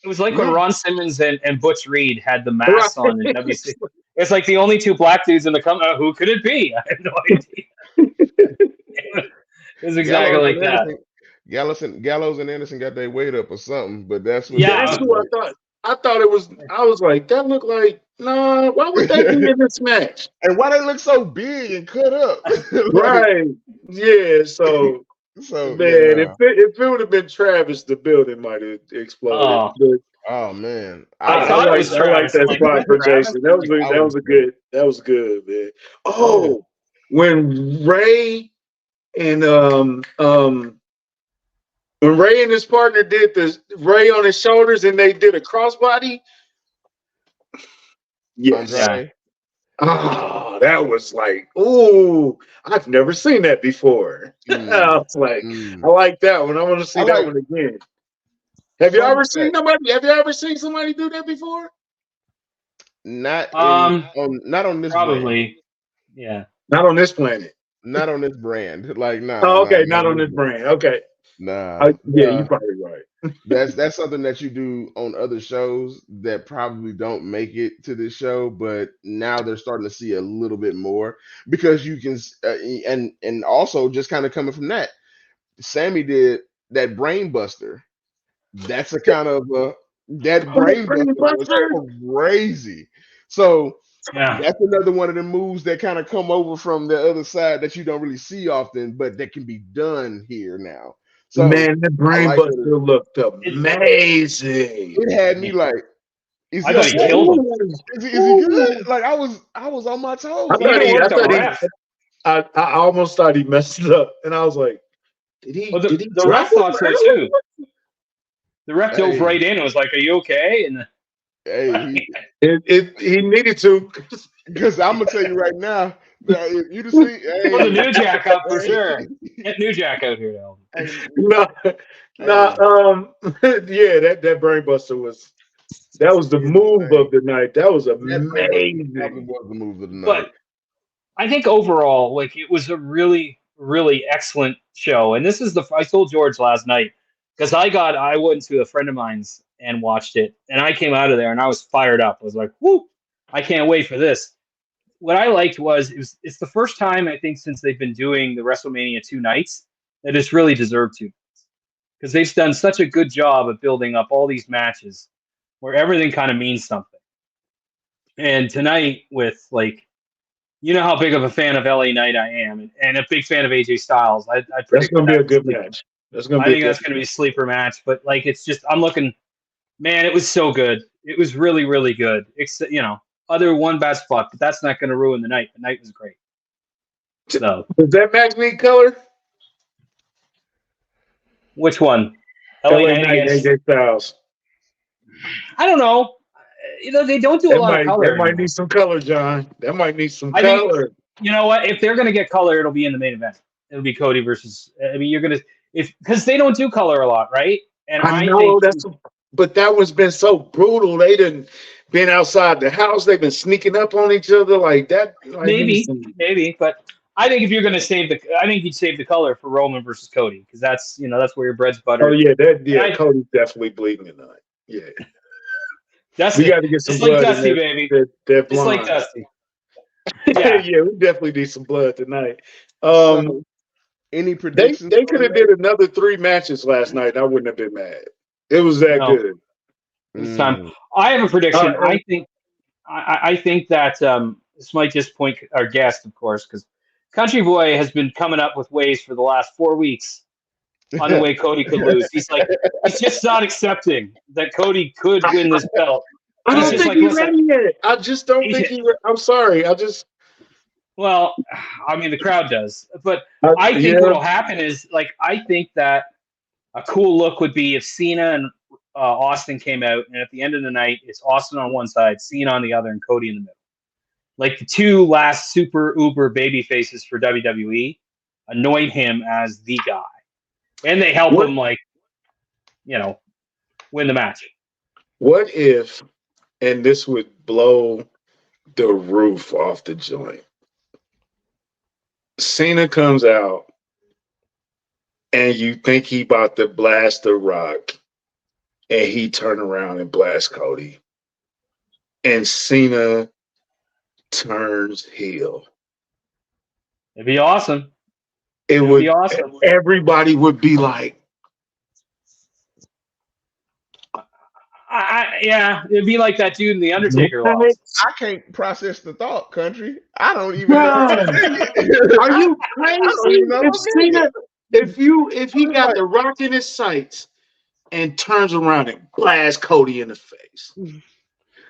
was like when Ron Simmons and Butch Reed had the masks on in WC. It's like the only two black dudes in the company. Who could it be? I have no idea. It was exactly like that. Gallows and Anderson got their weight up or something, but that's what. Yeah, that's who I thought. I thought it was. I was like, that looked like. Nah, why would they be in this match? And why they look so big and cut up? Right. Yeah. So man, if it would have been Travis, the building might have exploded. Oh man, I like that spot for Jason. That was good, man. Oh, when Ray and when Ray and his partner did this, Ray on his shoulders, and they did a crossbody. Yes. Oh, that was like, ooh, I've never seen that before. I was like, I like that one. I want to see that one again. Have you ever seen somebody do that before? Not on this probably. Brand. Yeah. Not on this planet. Not on this brand. Like, nah. Oh, okay, not on this brand. Okay. Nah. You're probably right. That's something that you do on other shows that probably don't make it to this show, but now they're starting to see a little bit more because you can and also just kind of coming from that, Sammy did that brain buster. That's a kind of that brain buster was crazy. So that's another one of the moves that kind of come over from the other side that you don't really see often, but that can be done here now. So, man, the brain buster looked amazing. It had me like, I thought he killed him. Is he good? Like I was on my toes. I almost thought he messed it up, and I was like, did he? The ref thought so too. The ref dove right in and was like, "Are you okay?" And he needed to, because I'm gonna tell you right now. You just see, the New Jack up for sure. Get New Jack out here, though. That brain buster was the move of the night. That was amazing. That was the move of the night. I think overall, like it was a really, really excellent show. And this is I told George last night because I went to a friend of mine's and watched it, and I came out of there and I was fired up. I was like, "Whoo! I can't wait for this." What I liked was it's the first time I think since they've been doing the WrestleMania 2 nights that it's really deserved to, because they've done such a good job of building up all these matches where everything kind of means something. And tonight with like, you know how big of a fan of LA Knight I am, and a big fan of AJ Styles. I That's predict going to be a that's good match. That's going I to be. think that's going to be a sleeper match. But like, it's just I'm looking, man. It was so good. It was really, really good. Except other one bad spot, but that's not going to ruin the night. The night was great. So Does that match need color? which one? LA Knight against AJ Styles. I don't know. They don't do a lot of color. That might need some color, John. That might need some color. You know what? If they're going to get color, it'll be in the main event. It'll be Cody versus. I mean, you're going to because they don't do color a lot, right? And I know but that one's been so brutal. They didn't been outside the house. They've been sneaking up on each other like that. Like maybe, but I think if you're going to I think you'd save the color for Roman versus Cody because that's where your bread's buttered. Oh yeah, Cody's definitely bleeding tonight. Yeah, Dusty. We got to get some it's blood. Like Dusty, baby. It's like Dusty. Yeah, we definitely need some blood tonight. So, any predictions? They could have did another 3 matches last night. I wouldn't have been mad. It was that good. This time, I have a prediction. I think that this might disappoint our guest, of course, because CountryBoi has been coming up with ways for the last 4 weeks on the way Cody could lose. He's just not accepting that Cody could win this belt. I don't think he's ready yet. I just don't think I'm sorry. Well, I mean, the crowd does. But I think what will happen is, I think that a cool look would be if Cena and Austin came out, and at the end of the night, it's Austin on one side, Cena on the other, and Cody in the middle. Like the 2 last super uber baby faces for WWE anoint him as the guy. And they help him, win the match. What if, and this would blow the roof off the joint, Cena comes out and you think he about to blast the Rock and he turn around and blast Cody and Cena turns heel. It'd be awesome. It would be awesome. Everybody would be like, it'd be like that dude in The Undertaker lost. I can't process the thought, country. I don't even know. Are you crazy? If he got the Rock in his sights and turns around and blasts Cody in the face.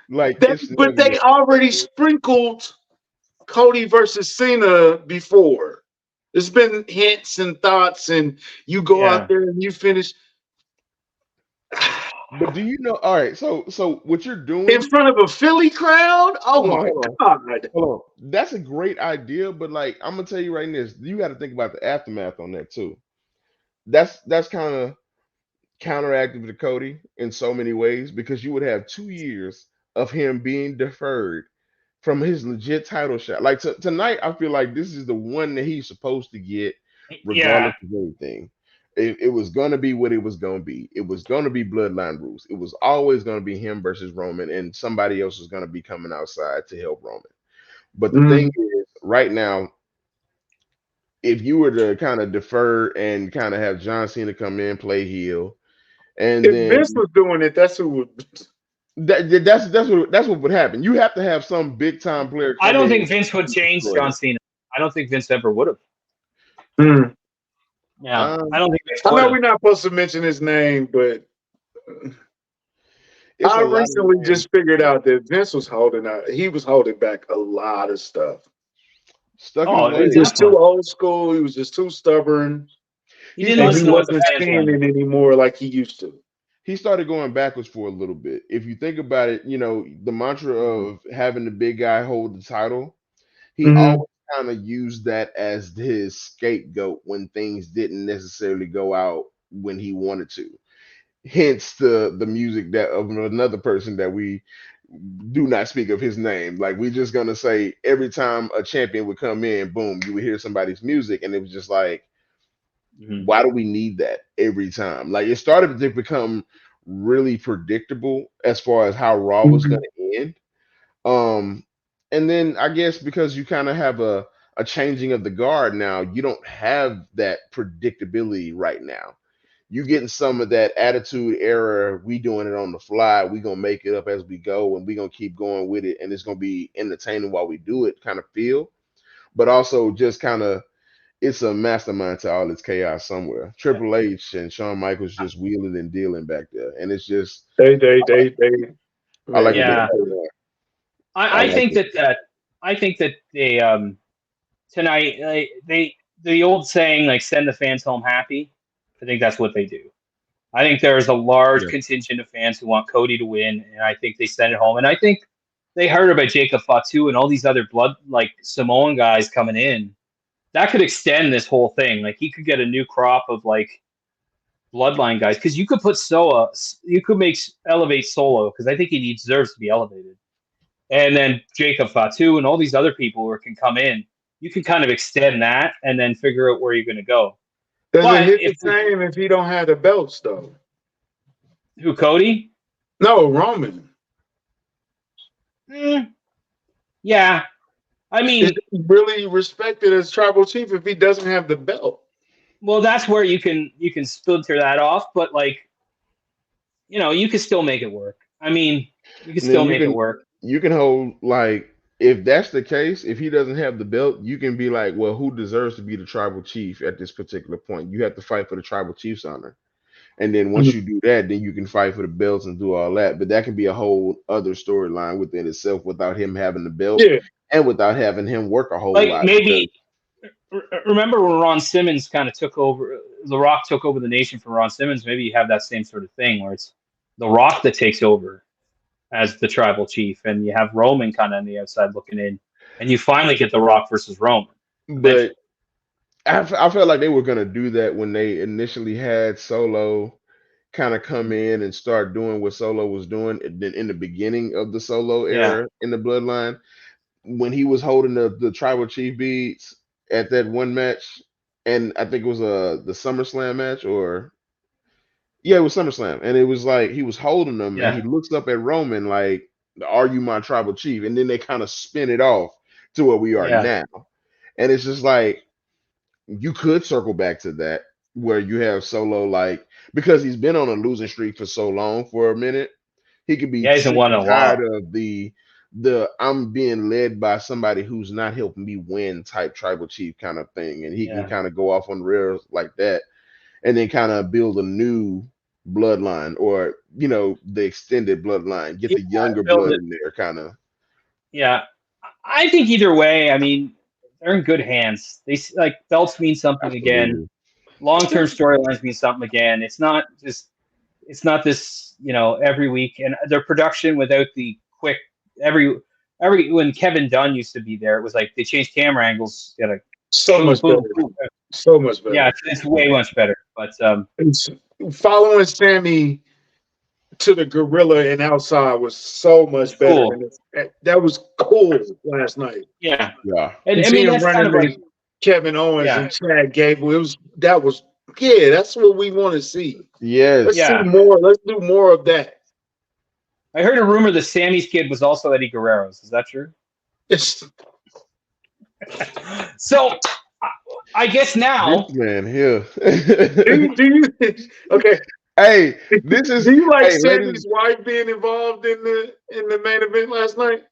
But they already sprinkled Cody versus Cena before. There's been hints and thoughts, and you go out there and you finish. But do you know? All right, so what you're doing in front of a Philly crowd? Oh my God! Hold on, that's a great idea, but I'm gonna tell you right now, you got to think about the aftermath on that too. That's kind of counteractive to Cody in so many ways because you would have 2 years of him being deferred from his legit title shot. Like tonight, I feel like this is the one that he's supposed to get, regardless of anything. It was going to be what it was going to be. It was going to be bloodline rules. It was always going to be him versus Roman, and somebody else was going to be coming outside to help Roman. But the thing is, right now, if you were to kind of defer and kind of have John Cena come in, play heel, and if Vince was doing it, that's who would. That's what would happen. You have to have some big time player. I don't think Vince would change John Cena. I don't think Vince ever would have. Yeah, I don't think. I know we're not supposed to mention his name, but I recently just figured out that Vince was holding out. He was holding back a lot of stuff. He was just too old school. He was just too stubborn. He wasn't standing anymore like he used to. He started going backwards for a little bit. If you think about it, the mantra of having the big guy hold the title, he always kind of used that as his scapegoat when things didn't necessarily go out when he wanted to. Hence the music that of another person that we do not speak of his name. Like we're just gonna say every time a champion would come in, boom, you would hear somebody's music, and it was just like, Mhm. why do we need that every time? Like it started to become really predictable as far as how Raw was gonna end. Um, and then I guess because you kind of have a changing of the guard now, you don't have that predictability right now. You getting some of that attitude era. We doing it on the fly. We gonna make it up as we go, and we gonna keep going with it, and it's gonna be entertaining while we do it. Kind of feel, but also just kind of it's a mastermind to all this chaos somewhere. Triple H and Shawn Michaels just wheeling and dealing back there, and it's just They, I like man. what they're Yeah, doing. I I like think it. that I think that they tonight they the old saying like send the fans home happy. I think that's what they do. I think there's a large Yeah. contingent of fans who want Cody to win, and I think they send it home. And I think they heard about Jacob Fatu and all these other blood like Samoan guys coming in. That could extend this whole thing. Like he could get a new crop of like bloodline guys because you could put Soa, you could make elevate Solo because I think he deserves to be elevated, and then Jacob Fatu and all these other people who can come in. You can kind of extend that and then figure out where you're going to go. Does it But hit the if same if he don't have the belts though? who Cody? No, Roman. Mm, yeah, I Is mean, he really respected as tribal chief if he doesn't have the belt? well, that's where you can splinter that off, but like you can still make it work. I mean, you can And then still make it work. you can hold like if that's the case, if he doesn't have the belt, you can be like, well, who deserves to be the tribal chief at this particular point? You have to fight for the tribal chief's honor. And then once you do that, then you can fight for the belts and do all that. But that can be a whole other storyline within itself without him having the belt Yeah. and without having him work a whole Like lot. Because maybe remember when Ron Simmons kind of took over, The Rock took over the nation for Ron Simmons. Maybe you have that same sort of thing where it's The Rock that takes over as the tribal chief, and you have Roman kind of on the outside looking in, and you finally get The Rock versus Roman but eventually. I felt like they were gonna do that when they initially had Solo kind of come in and start doing what Solo was doing in the beginning of the Solo Yeah, era in the Bloodline when he was holding the tribal chief beads at that one match, and I think it was the SummerSlam match or yeah, it was SummerSlam, and it was like he was holding them, and he yeah, looks up at Roman like, "Are you my tribal chief?" And then they kind of spin it off to where we are yeah, now, and it's just like you could circle back to that where you have Solo like because he's been on a losing streak for so long for a minute, he could be yeah. He hasn't sick won in and a tired while. of the I'm being led by somebody who's not helping me win type tribal chief kind of thing, and he can Yeah, kind of go off on rails like that, and then kind of build a new bloodline or the extended bloodline, get yeah. the younger Build blood it. in there, kind of. Yeah, I think either way. I mean, they're in good hands. Like belts mean something again. Absolutely. Long-term storylines mean something again. It's not this every week, and their production without the quick every when Kevin Dunn used to be there, it was like they changed camera angles, So boom, much boom, better. boom. So much Yeah, better. it's way much better. But It's, following Sammy to the gorilla and outside was so it's much better. cool. And that was cool last night. Yeah, Yeah. and You I see mean him that's kind running of like to Kevin Owens yeah, and Chad Gable. Yeah, that's what we want to see. Let's see Yes. yeah. more. Let's do more of that. I heard a rumor that Sammy's kid was also Eddie Guerrero's. Is that true? It's, So I I guess This now, man here. okay? Hey, this is Do you like hey, ladies. Sammy's wife being involved in the main event last night?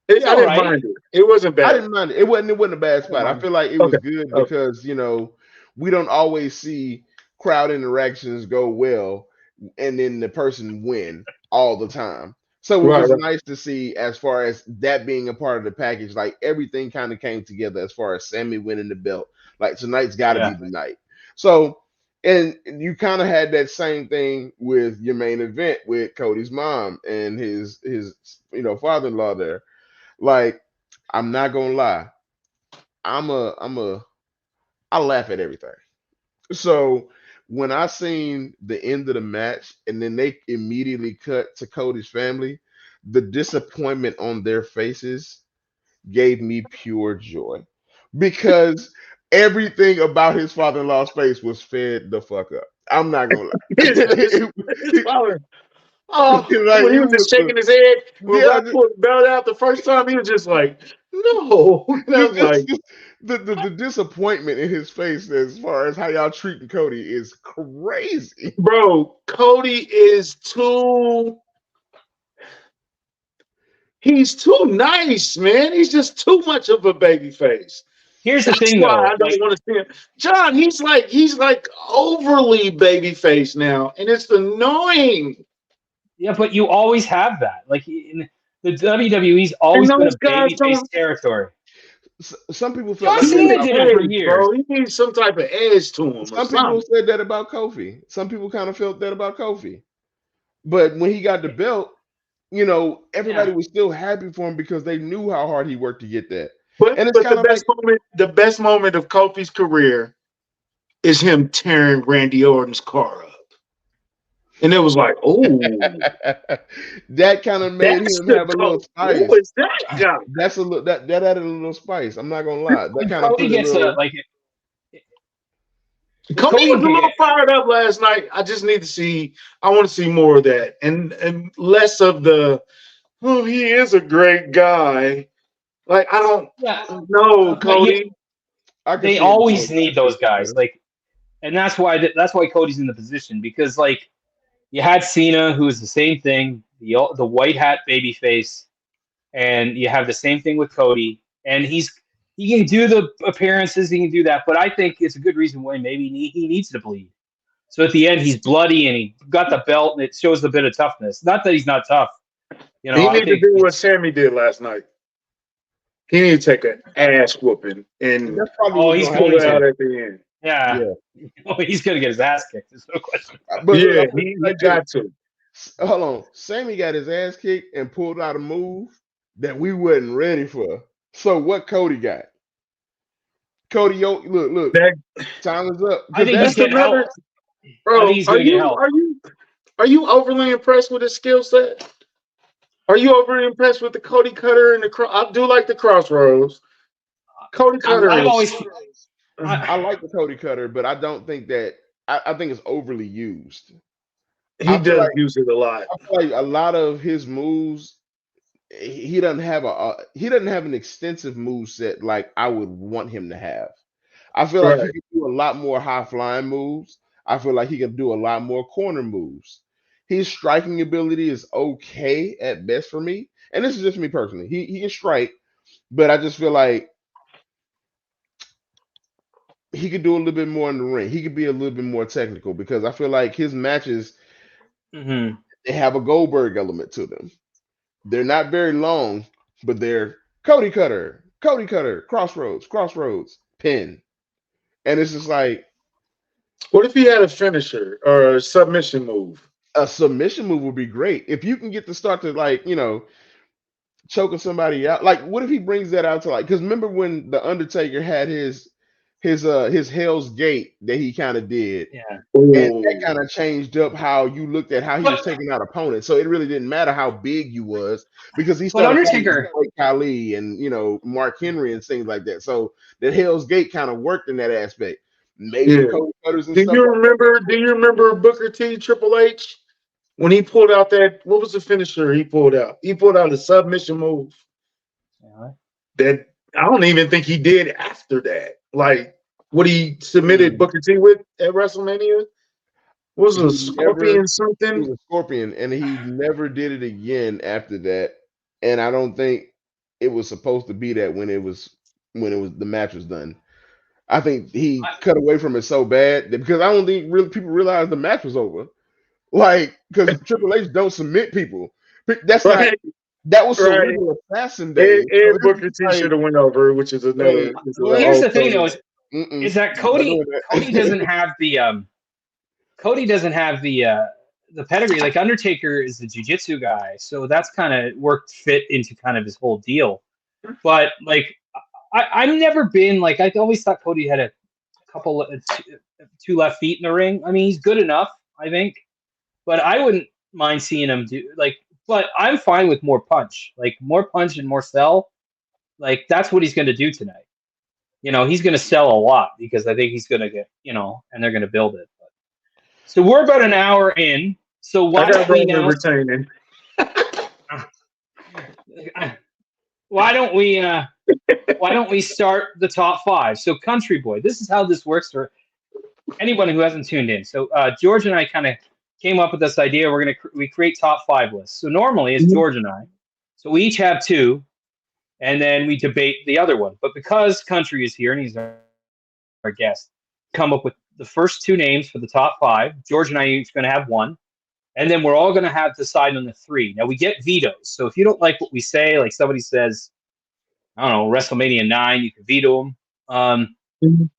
it's I all didn't right. mind it. It wasn't I bad. didn't mind it. It wasn't a bad I don't spot. I mind. feel like it Okay. was good Okay. because we don't always see crowd interactions go well and then the person win all the time. So it Right. was Right. nice to see as far as that being a part of the package. Like everything kind of came together as far as Sammy winning the belt. Like tonight's got to be Yeah, the night. So and you kind of had that same thing with your main event with Cody's mom and his father-in-law there. Like I'm not gonna lie. I laugh at everything. So when I seen the end of the match and then they immediately cut to Cody's family, the disappointment on their faces gave me pure joy because everything about his father-in-law's face was fed the fuck up. I'm not gonna lie. His father. Oh, Like when he it was just was, shaking his head, when yeah, Rock pulled the belt out the first time, he was just like, no. And I was like, the disappointment in his face as far as how y'all treating Cody is crazy. bro, Cody is too. He's too nice, man. He's just too much of a baby face. Here's the That's thing, why though. I don't want to see him. John, he's like overly baby face now, and it's annoying. Yeah, but you always have that. Like in the WWE's always And been a those guys babyface don't. territory. Some people felt John like He that Cena needs about did it for edge, years. bro. He needs some type of edge to him or some people something. said that about Kofi. Some people kind of felt that about Kofi. But when he got the belt, everybody Yeah. was still happy for him because they knew how hard he worked to get that. But And it's but kind of like the best moment of Kofi's career is him tearing Randy Orton's car up. And it was like, oh, that kind of made that's him the have a little Kofi. Who spice. is that guy? That's a little that added a little spice. I'm not gonna lie. That When kind of Cody put a gets a little. like, when Cody Cody was a can little get fired up last night. I just need to see. I want to see more of that, and less of the. Oh, he is a great guy. Like I don't yeah, know, but you, Cody. I can they see him doing always that. need those guys. Like, and that's why Cody's in the position because like you had Cena, who is the same thing, the white hat baby face, and you have the same thing with Cody, and he can do the appearances, he can do that, but I think it's a good reason why maybe he needs to bleed. So at the end, he's bloody and he got the belt, and it shows a bit of toughness. Not that he's not tough, He I need to think do he's what Sammy did last night. He need to take an ass whooping And and that's probably oh what's he's gonna pull going it happen. out to at the end. yeah, Yeah. oh he's gonna get his ass kicked. There's no question. But look, Yeah, I'm he like this. got to. Hold on. Sammy got his ass kicked and pulled out a move that we wasn't ready for. So what Cody got? Cody, look, That time is up. I Because think he's that's that's getting help. another I think bro. he's gonna get help. Are you overly impressed with his skill set? Are you overly impressed with the Cody Cutter and the I do like the Crossroads. Cody Cutter I've is always I, I like the Cody Cutter, but I don't think that I think it's overly used. he I feel does like use it a lot. a lot of his moves, he doesn't have he doesn't have an extensive move set like I would want him to have. I feel like he Right. can do a lot more high flying moves. I feel like he can do a lot more corner moves. His striking ability is okay at best for me, and this is just me personally. He can strike, but I just feel like he could do a little bit more in the ring. He could be a little bit more technical because I feel like his matches mhm. they have a Goldberg element to them. They're not very long, but they're Cody Cutter, Crossroads, pin. And it's just like What if he had a finisher or a submission move? a submission move would be great. If you can get to start to choking somebody out. Like what if he brings that out to because remember when the Undertaker had his Hell's Gate that he kind of did. Yeah. And that Ooh. kind of changed up how you looked at how he was But taking out opponents. So it really didn't matter how big you was because he but started fighting Undertaker Great Khali and Mark Henry and things like that. So the Hell's Gate kind of worked in that aspect. Maybe Yeah. Cody Cutters and Do stuff you like that. remember? Do you remember Booker T, Triple H, when he pulled out that? What was the finisher he pulled out? He pulled out a submission move yeah. that I don't even think he did after that. Like what he submitted Mm. Booker T with at WrestleMania was a He never scorpion It something. was a Scorpion, and he never did it again after that. And I don't think it was supposed to be that when the match was done. I think he I, cut away from it so bad that because I don't think really people realized the match was over. Like because Triple H don't submit people. That's not Right, that was right. Cerebral Assassin days. So And this is Booker T like, should have went over, which is hey, another. This is what? a here's whole the thing though Cody. is Mm-mm, that not doing Cody that. doesn't have Cody doesn't have the pedigree. Like Undertaker is the jiu-jitsu guy, so that's kind of worked fit into kind of his whole deal. But like I've never been like I always thought Cody had a couple two left feet in the ring. I mean, he's good enough, I think, but I wouldn't mind seeing him do like But I'm fine with more punch, like more punch and more sell. Like that's what he's going to do tonight. He's going to sell a lot because I think he's going to get, and they're going to build it. So we're about an hour in. So I why got don't we Roman now? retaining. Why don't we? Why don't we start the top five? So CountryBoi, this is how this works for anyone who hasn't tuned in. So George and I kind of came up with this idea. We create top five lists. So normally it's George and I. So we each have two, and then we debate the other one. But because Country is here and he's our guest, come up with the first two names for the top five. George and I are each going to have one. And then we're all going to have to decide on the three. Now, we get vetoes. So if you don't like what we say, like somebody says, I don't know, WrestleMania 9, you can veto them.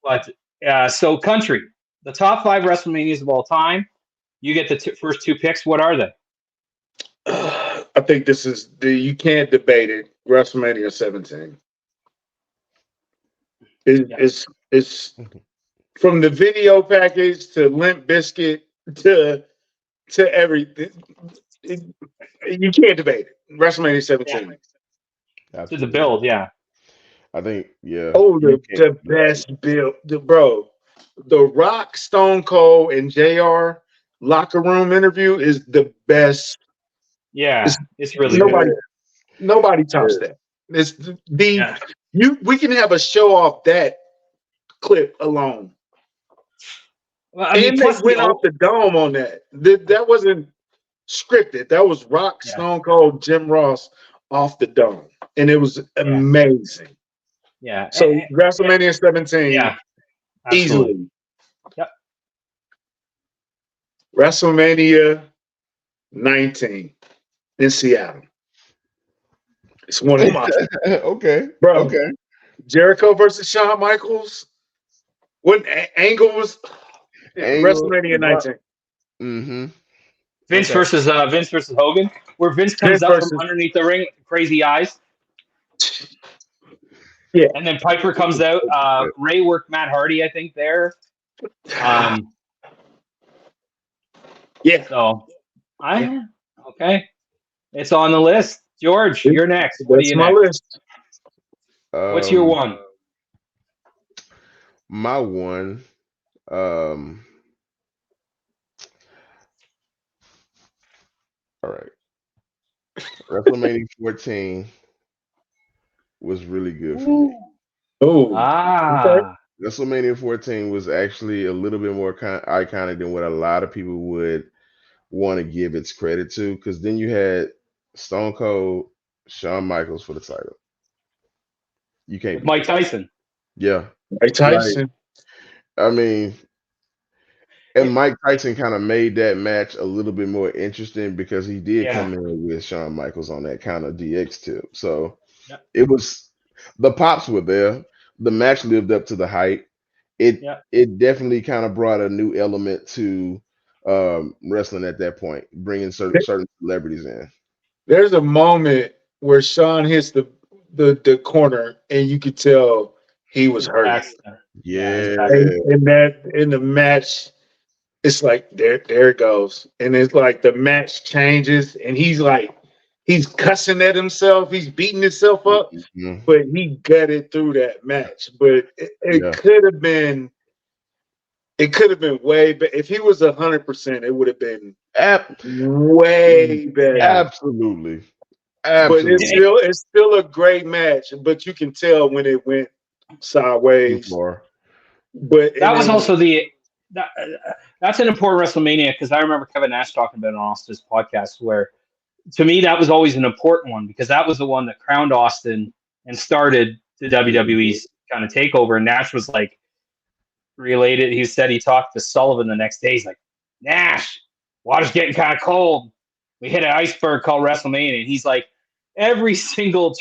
But so Country, the top five WrestleManias of all time, you get the first two picks. What are they? I think this is you can't debate it. WrestleMania 17. It's from the video package to Limp Bizkit to everything. You can't debate it. WrestleMania 17. To the build, yeah. I think, yeah. Oh, the best build, bro. The Rock, Stone Cold, and JR locker room interview is the best. Yeah, it's really good. Nobody tops that. It's we can have a show off that clip alone. Well, I mean, and they went off the dome on that. That wasn't scripted. That was Rock, Stone Cold, Jim Ross off the dome, and it was amazing. Yeah. So WrestleMania 17, yeah, easily. Yep. WrestleMania 19 in Seattle. It's one of my okay, bro. Okay. Jericho versus Shawn Michaels. What Angle was WrestleMania 19. Mm-hmm. Vince versus Hogan, where Vince comes out from underneath the ring, crazy eyes. Yeah. And then Piper comes out. Ray worked Matt Hardy, I think, there. Yeah. So okay. It's on the list. George, you're next. What That's my list. What's your one? My one. All right. WrestleMania 14 was really good for me. Oh. Okay. WrestleMania 14 was actually a little bit more iconic than what a lot of people would want to give its credit to, because then you had Stone Cold, Shawn Michaels for the title. You can't Mike Tyson. Yeah. Mike Tyson. I mean, and Mike Tyson kind of made that match a little bit more interesting because he did come in with Shawn Michaels on that kind of DX tip. So it was, the pops were there. The match lived up to the hype. It definitely kind of brought a new element to wrestling at that point, bringing certain celebrities in. There's a moment where Shawn hits the corner, and you could tell he was hurt. Yeah. And in the match, it's like there it goes, and it's like the match changes, and he's cussing at himself, he's beating himself up, but he gutted through that match. But it could have been. It could have been way better. If he was 100%, it would have been way better. Absolutely. But it's still a great match. But you can tell when it went sideways. But that was also that's an important WrestleMania, because I remember Kevin Nash talking about it on Austin's podcast, where to me that was always an important one, because that was the one that crowned Austin and started the WWE's kind of takeover. And Nash was like, related. He said he talked to Sullivan the next day. He's like, Nash, water's getting kind of cold. We hit an iceberg called WrestleMania. And he's like, every single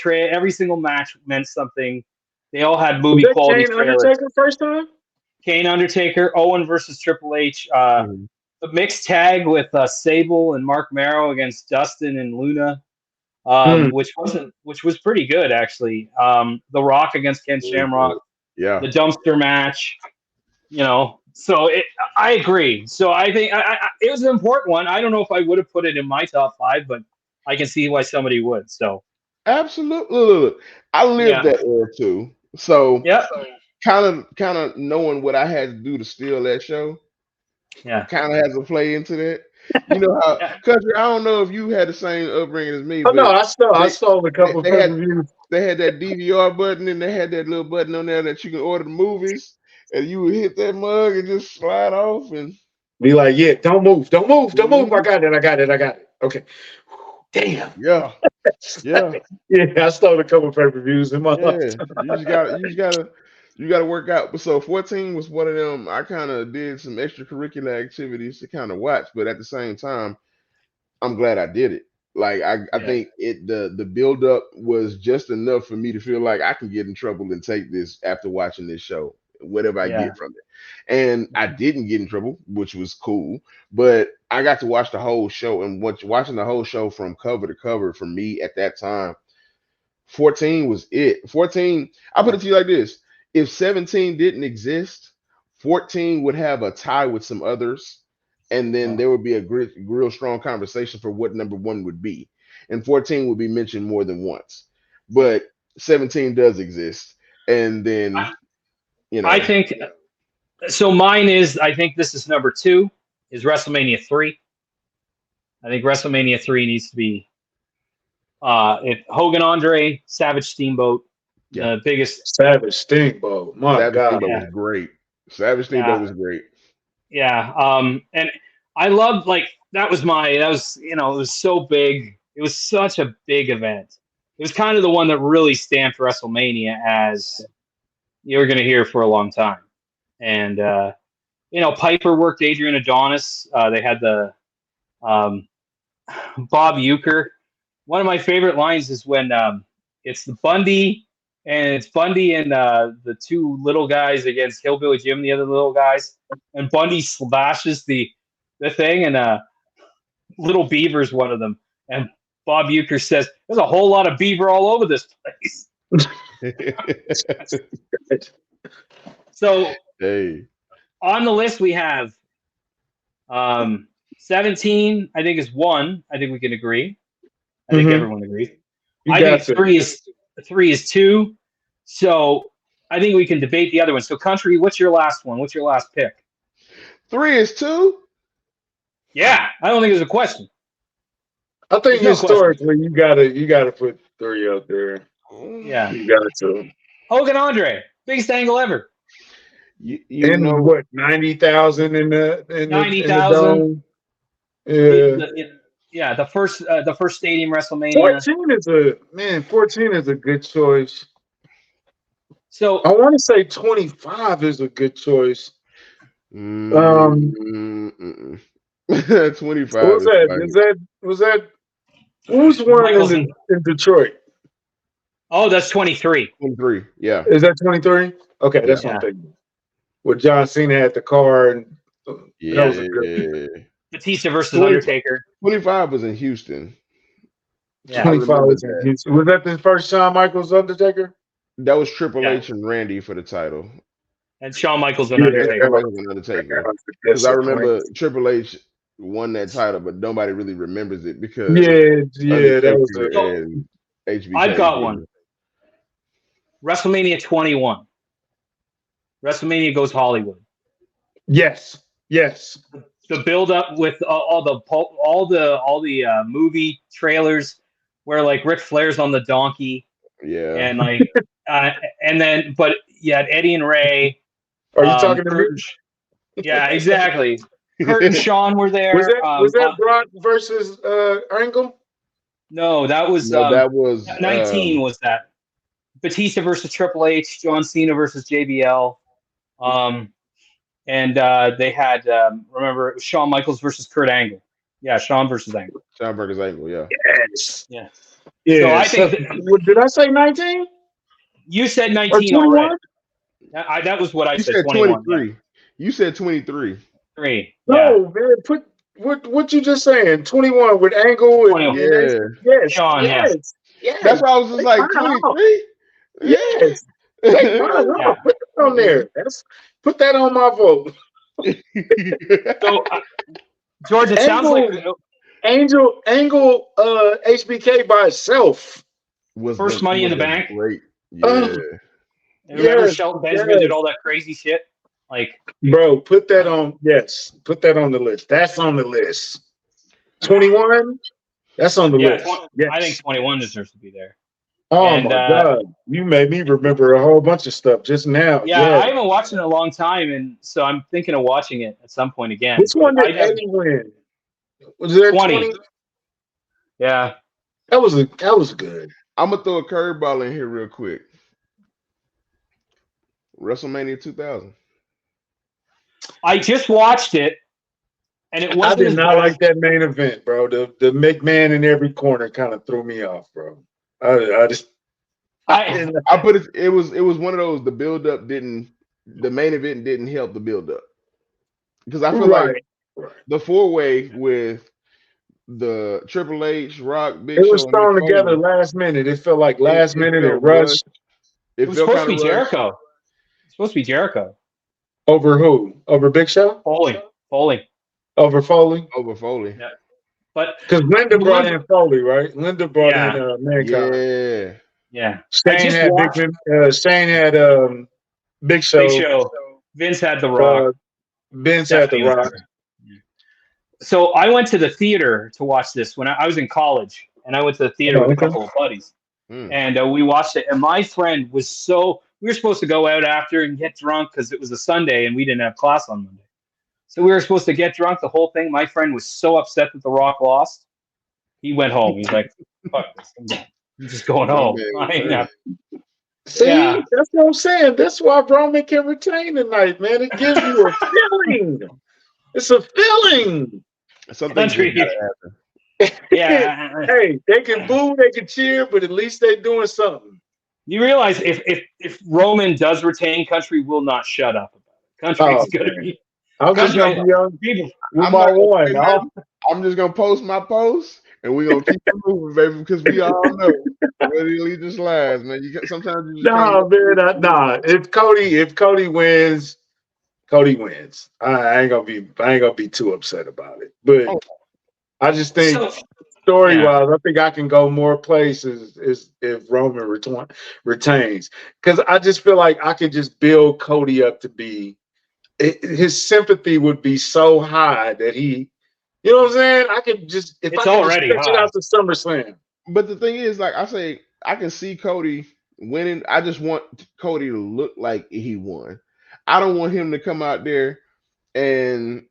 match meant something. They all had movie quality. Kane Undertaker first time? Kane Undertaker, Owen versus Triple H. The mixed tag with Sable and Mark Marrow against Dustin and Luna, which was pretty good actually. The Rock against Ken Shamrock. Yeah. The dumpster match. So I agree. So I think it was an important one. I don't know if I would have put it in my top five, but I can see why somebody would. So Absolutely. Look, I lived that era too. So yeah, kind of knowing what I had to do to steal that show yeah, kind of has a play into that. You know how yeah. country. I don't know if you had the same upbringing as me, Oh no, but I they saw a couple of they had pay-per-views. they had that DVR button and they had that little button on there that you can order the movies, and you would hit that mug and just slide off and Be like, yeah, don't move, don't move, don't move. I Mhm. got it, I got it, I got it. Okay. Damn. Yeah, yeah, Yeah, I stole a couple of pay-per-views in my yeah. lifetime. You gotta work out. But so 14 was one of them. I kind of did some extracurricular activities to kind of watch, but at the same time, I'm glad I did it. Like I Yeah. think the build up was just enough for me to feel like I can get in trouble and take this after watching this show, whatever I Yeah. get from it. And I didn't get in trouble, which was cool. But I got to watch the whole show, and watching the whole show from cover to cover for me at that time, 14 was it. 14, I put it to you like this. If 17 didn't exist, 14 would have a tie with some others, and then there would be a real strong conversation for what number one would be. And 14 would be mentioned more than once. But 17 does exist. And then, I think so. Mine is. I think this is number 2. Is WrestleMania 3. I think WrestleMania 3 needs to be if Hogan, Andre, Savage, Steamboat, the biggest. Savage Steamboat. My Savage God. Steamboat was great. Savage Steamboat was great. Yeah. And I loved that was it was so big. It was such a big event. It was kind of the one that really stamped WrestleMania as you're going to hear for a long time. And Piper worked Adrian Adonis. They had the Bob Uecker. One of my favorite lines is when it's Bundy and the two little guys against Hillbilly Jim, the other little guys, and Bundy slashes the thing, and Little Beaver's one of them, and Bob Uecker says, "There's a whole lot of beaver all over this place." So on the list we have 17. I think is 1. I think we can agree. I think everyone agrees. I think 3 is 2. So I think we can debate the other one. So Country, what's your last one? What's your last pick? 3 is 2? Yeah, I don't think there's a question. I think historically you gotta put 3 up there. Yeah. You got to. Hogan Andre, biggest angle ever. You know what, 90,000 in the 90,000. Yeah. The first stadium WrestleMania. 14 is a good choice. So I want to say 25 is a good choice. 25. Was that who's one in Detroit? Oh, that's 23. 23, yeah. Is that 23? Okay, that's what I'm thinking. Where John Cena had the car and that was a good Batista versus Undertaker. 25 was in Houston. Yeah, 25 was in Houston. Was that the first Shawn Michaels Undertaker? That was Triple H and Randy for the title. And Shawn Michaels and Undertaker. Because I remember Triple H won that title, but nobody really remembers it because that was HBK. I've got one. WrestleMania 21. WrestleMania Goes Hollywood. Yes. The build up with all the movie trailers where Ric Flair's on the donkey. Yeah. And and then but yeah, Eddie and Ray. Are you talking to me? Yeah, exactly. Kurt and Sean were there. Was that Brock versus Angle? No, that was 19 was that. Batista versus Triple H, John Cena versus JBL. And they had remember it was Shawn Michaels versus Kurt Angle. Yeah, Shawn versus Angle. Shawn versus Angle, yeah. Yes. Yeah. So I think did I say 19? You said 19 already. That was what I said. 23. Yeah. You said 23. 3. No, man. Put what you just saying? 21 with Angle and yes. Sean, yes. That's why I was just like 23. Yes. Put that on there. Put that on my vote. So, George, it sounds like Angle HBK by itself. First Money in the a Bank. Great, yeah. Remember Yes, Shelton Benjamin did all that crazy shit? Like, bro, put that on. Yes, put that on the list. That's on the list. 21. That's on the list. Yes. I think 21 deserves to be there. Oh And, my God, you made me remember a whole bunch of stuff just now. Yeah, I haven't watched it in a long time, and so I'm thinking of watching it at some point again. Which one did Eddie win? Was there 20? Yeah, that was good. I'm gonna throw a curveball in here real quick. WrestleMania 2000. I just watched it, and it wasn't. I did not like that main event, bro. The McMahon in every corner kind of threw me off, bro. I put it. It was one of those. The build up didn't. The main event didn't help the build up because I feel like the 4-way with the Triple H, Rock, Big Show, it was thrown together last minute. It felt like last minute and rushed. It was supposed to be Jericho. It's supposed to be Jericho. Over who? Over Big Show? Foley. Over Foley? Over Foley. Yeah. But because Linda brought in Foley, right? Linda brought in Mankind. Yeah. Shane had Big Show. Big Show. Vince had The Rock. Vince had The Rock. So I went to the theater to watch this when I was in college, and I went to the theater with a couple of buddies, and we watched it. And my friend was we were supposed to go out after and get drunk because it was a Sunday and we didn't have class on Monday. So we were supposed to get drunk the whole thing. My friend was so upset that The Rock lost. He went home. He's like, "Fuck this! I'm just going home." See, that's what I'm saying. That's why Roman can retain tonight, man. It gives you a feeling. It's a feeling. Something yeah. Hey, they can boo, they can cheer, but at least they're doing something. You realize if Roman does retain, Country will not shut up about it. Country's going to be. I'm just going to be young people. I'm just going to post my post, and we're going to keep it moving, baby, because we all know where the lead just lies, man. Sometimes you just nah. If Cody wins, Cody wins. I ain't gonna be too upset about it. But I just think story-wise, I think I can go more places if Roman retains. Because I just feel like I could just build Cody up to be his sympathy would be so high that he, you know what I'm saying? I could just it's already stretch it out to SummerSlam. But the thing is, like I say, I can see Cody winning. I just want Cody to look like he won. I don't want him to come out there and,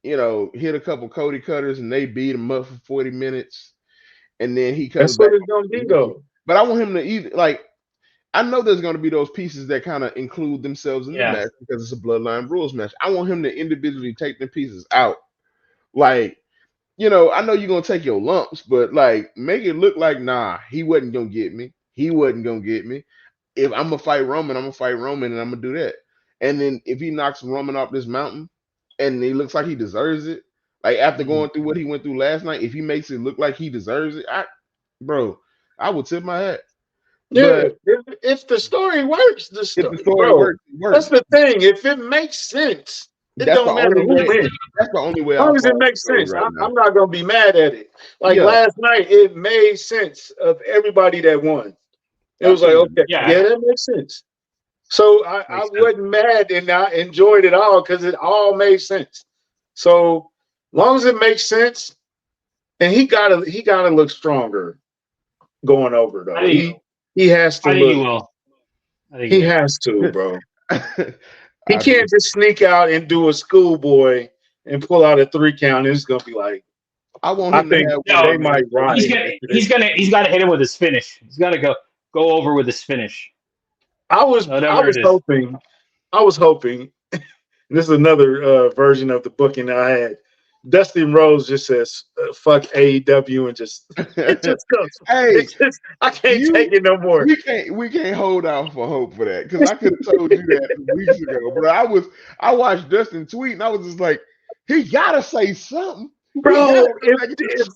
hit a couple Cody cutters and they beat him up for 40 minutes. And then he comes back. That's what it's going to be, though. But I want him to I know there's going to be those pieces that kind of include themselves in the match because it's a Bloodline Rules match. I want him to individually take the pieces out. Like, I know you're going to take your lumps, but, make it look like, nah, he wasn't going to get me. He wasn't going to get me. If I'm going to fight Roman, I'm going to fight Roman, and I'm going to do that. And then if he knocks Roman off this mountain and he looks like he deserves it, like after going through what he went through last night, if he makes it look like he deserves it, I would tip my hat. Yeah, but if the story works, works. That's the thing. If it makes sense, it don't matter who wins. That's the only way. As long as it makes sense, I'm not gonna be mad at it. Like last night, it made sense of everybody that won. It was like, okay, that makes sense. So I wasn't mad and I enjoyed it all because it all made sense. So long as it makes sense, and he gotta look stronger going over though. He has to. I think he will. He has to, bro. He can't just sneak out and do a schoolboy and pull out a 3 count. It's gonna be like, I think they might ride. He's got to hit him with his finish. He's got to go over with his finish. I was hoping. This is another version of the booking I had. Dustin Rhodes just says, "Fuck AEW," and it just goes. Hey, I can't take it no more. We can't hold out for hope for that because I could have told you that weeks ago. But I watched Dustin tweet and I was just like, he gotta say something, bro. If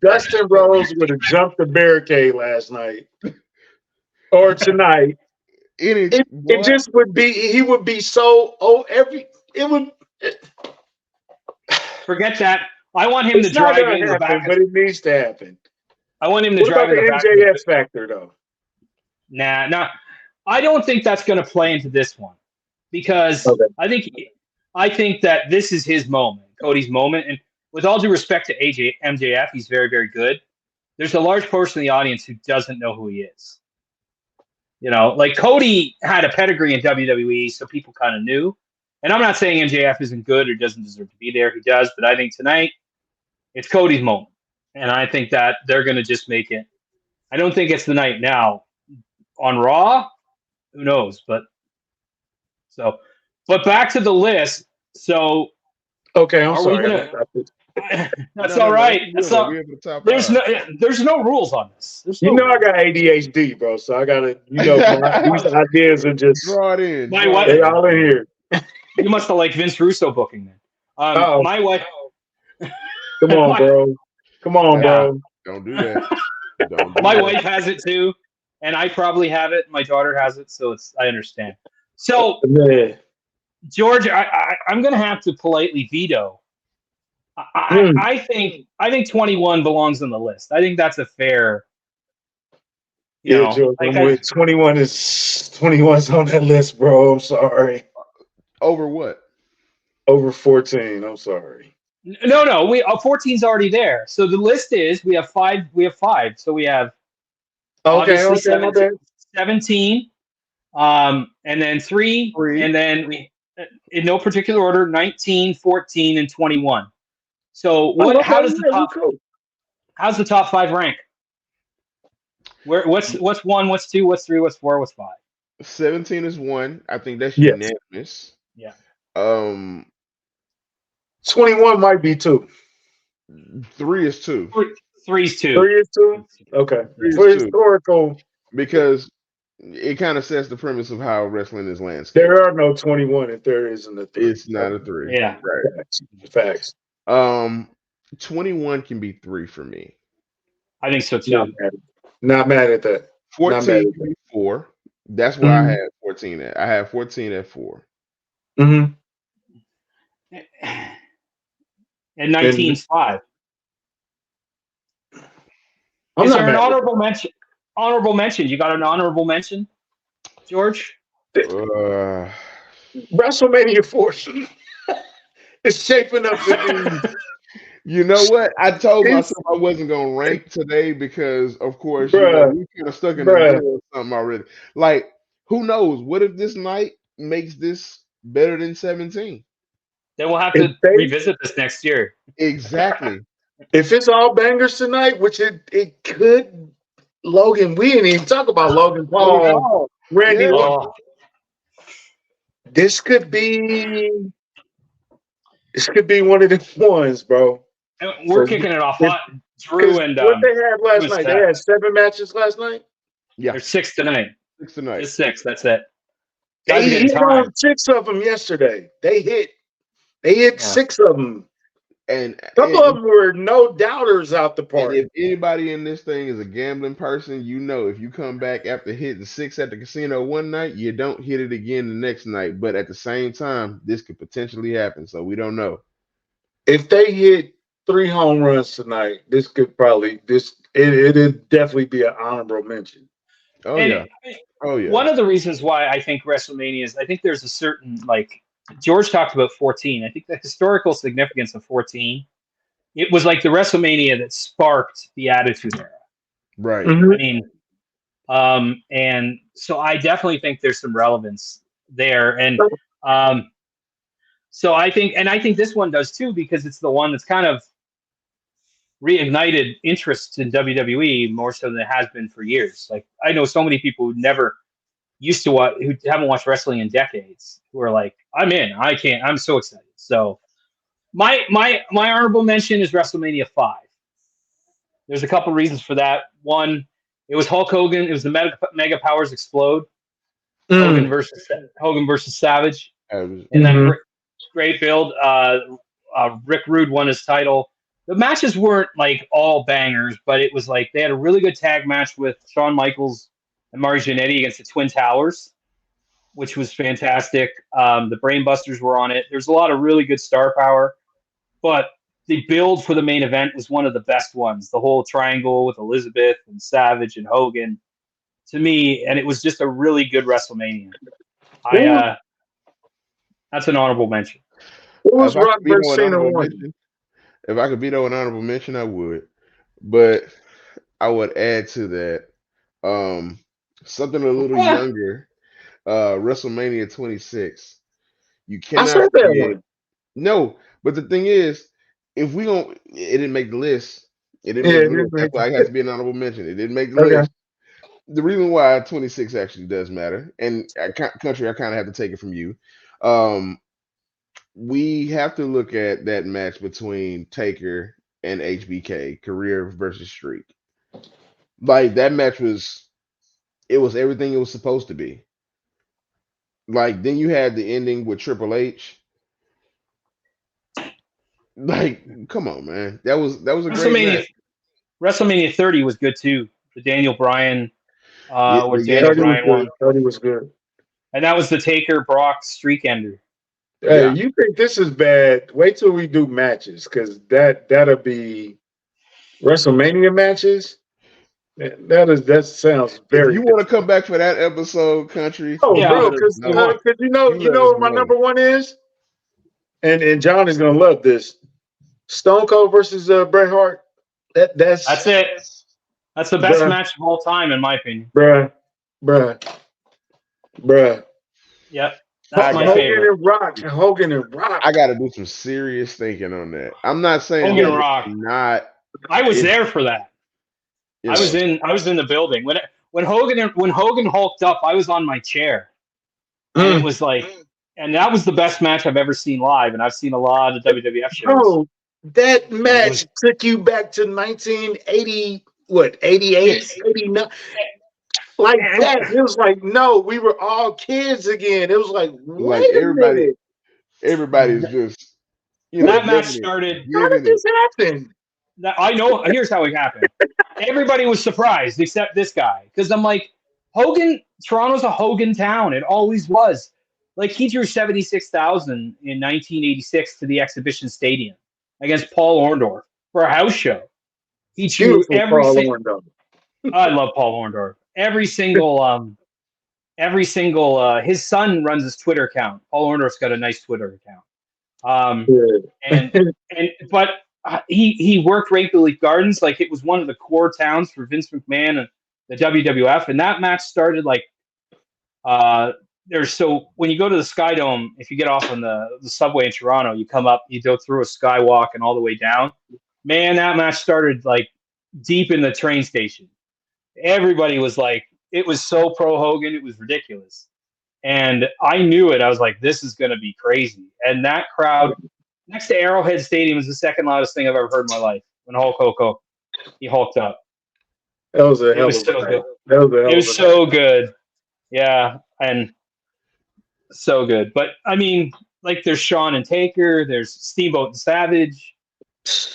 Dustin Rhodes would have jumped the barricade last night or tonight, it just would be. He would be so. Forget that. I want him It's to not drag gonna into the happen, back. but it needs to happen. I want him to What drive about in the the back. MJF factor, though? Nah. I don't think that's going to play into this one because Okay. I think that this is his moment, Cody's moment. And with all due respect to MJF, he's very, very good. There's a large portion of the audience who doesn't know who he is. You know, like Cody had a pedigree in WWE, so people kind of knew. And I'm not saying MJF isn't good or doesn't deserve to be there. He does, but I think tonight it's Cody's moment. And I think that they're going to just make it. I don't think it's the night now. On Raw, who knows? But back to the list. So Okay, I'm are we sorry. gonna? That's No, all right. That's That's all. We're the top There's five. there's no rules on this. There's You no know I rules. got ADHD, bro. So I gotta, these ideas are just Draw it in. My draw wife- it they in. all in here. You must have liked Vince Russo booking then. Oh. My wife. Come on, bro. Come on, bro. Don't do that. Don't do My that. wife has it too, and I probably have it. My daughter has it, so I understand. So Yeah. George, I'm going to have to politely veto. I think 21 belongs on the list. I think that's a fair. George, I'm with 21 21's on that list, bro. I'm sorry. Over what? Over 14. I'm sorry. No. 14's already there. So the list is we have five. So we have obviously 17, and then three, and then we, in no particular order, 19, 14, and 21. So how's the top five rank? What's one, what's two, what's three, what's four, what's five? 17 is one. I think that's unanimous. Yeah. 21 might be two. 3 is two. 3 is two. 3 is two? Okay. For historical. Because it kind of sets the premise of how wrestling is landscape. There are no 21 if there isn't a 3. It's not a 3. Yeah. Right. Facts. 21 can be 3 for me. I think so too. Not mad at that. 14 can be 4. That's where I had 14 at. I had 14 at 4. Mm-hmm. And 19's 5. Is there an honorable mention? Honorable mention. You got an honorable mention, George? WrestleMania 4 is shaping up to be. You know what? I told myself I wasn't gonna rank today because, of course, we kind of stuck in the middle of something already. Like, who knows? What if this night makes this better than 17? Then we'll have to revisit this next year. Exactly. If it's all bangers tonight, which it could, Logan, we didn't even talk about Logan Paul, Randy. Yeah. This could be one of the ones, bro. We're kicking it off hot. Drew and what they had last night. They had 7 matches last night. Yeah, there's 6 tonight. 6 tonight. Just 6. That's it. They hit on 6 of them yesterday. They hit 6 of them. And a couple of them were no doubters out the park. If anybody in this thing is a gambling person, you know if you come back after hitting 6 at the casino one night, you don't hit it again the next night. But at the same time, this could potentially happen, so we don't know. If they hit 3 home runs tonight, this could probably it'd definitely be an honorable mention. Oh yeah. One of the reasons why I think WrestleMania is, I think there's a certain, like George talked about 14. I think the historical significance of 14, it was like the WrestleMania that sparked the Attitude Era. Right. Mm-hmm. I mean, and so I definitely think there's some relevance there. And so I think this one does too, because it's the one that's kind of reignited interest in WWE more so than it has been for years. Like, I know so many people who never used to watch, who haven't watched wrestling in decades, who are like, I'm in, I'm so excited. So my honorable mention is WrestleMania 5. There's a couple reasons for that. One, it was Hulk Hogan. It was the Mega Powers Explode. Hogan versus Savage. And then great build. Rick Rude won his title. The matches weren't like all bangers, but it was like they had a really good tag match with Shawn Michaels and Marty Jannetty against the Twin Towers, which was fantastic. The Brainbusters were on it. There's a lot of really good star power, but the build for the main event was one of the best ones. The whole triangle with Elizabeth and Savage and Hogan, to me, and it was just a really good WrestleMania. That's an honorable mention. What was Rock versus Cena one? If I could veto an honorable mention, I would. But I would add to that something a little younger. WrestleMania 26. You cannot I said that one. No, but the thing is, if we don't, it didn't make the list. It didn't make the list. That's why it has to be an honorable mention. It didn't make the list. The reason why 26 actually does matter, and country, I kind of have to take it from you. We have to look at that match between Taker and HBK, career versus streak. Like that match was everything it was supposed to be. Like then you had the ending with Triple H. Like, come on, man. That was a great match. WrestleMania 30 was good too. The Daniel Bryan, where Daniel Bryan won. 30 was good. And that was the Taker Brock streak ender. Hey, you think this is bad? Wait till we do matches, because that'll be WrestleMania matches. That sounds very. If you want to come back for that episode, country? Oh, yeah, bro, because you know what my number one is, and John is gonna love this. Stone Cold versus Bret Hart. That's it. That's the best match of all time, in my opinion. Bruh. Yep. That's my favorite. Hogan and Rock. I got to do some serious thinking on that. I'm not saying Hogan and Rock. I was there for that. I was in the building when Hogan hulked up. I was on my chair. And it was like, and that was the best match I've ever seen live. And I've seen a lot of WWF shows. Bro, that match took you back to 1980. What 88, 89. Like that, it was like no, we were all kids again. It was like everybody's just that match started. How did this happen? I know. Here's how it happened. Everybody was surprised except this guy, because I'm like, Toronto's a Hogan town. It always was. Like he drew 76,000 in 1986 to the Exhibition Stadium against Paul Orndorff for a house show. He drew every single. I love Paul Orndorff. Every single, his son runs his Twitter account. Paul Orndorff's got a nice Twitter account. But he worked Maple Leaf Gardens. Like it was one of the core towns for Vince McMahon and the WWF. And that match started so when you go to the Sky Dome, if you get off on the subway in Toronto, you come up, you go through a skywalk and all the way down. Man, that match started like deep in the train station. Everybody was like, it was so pro Hogan, it was ridiculous. And I knew it. I was like, this is going to be crazy. And that crowd next to Arrowhead Stadium is the second loudest thing I've ever heard in my life. When he hulked up. That was a hell of a good. It was so good. Yeah. And so good. But I mean, like there's Shawn and Taker, there's Steamboat and Savage.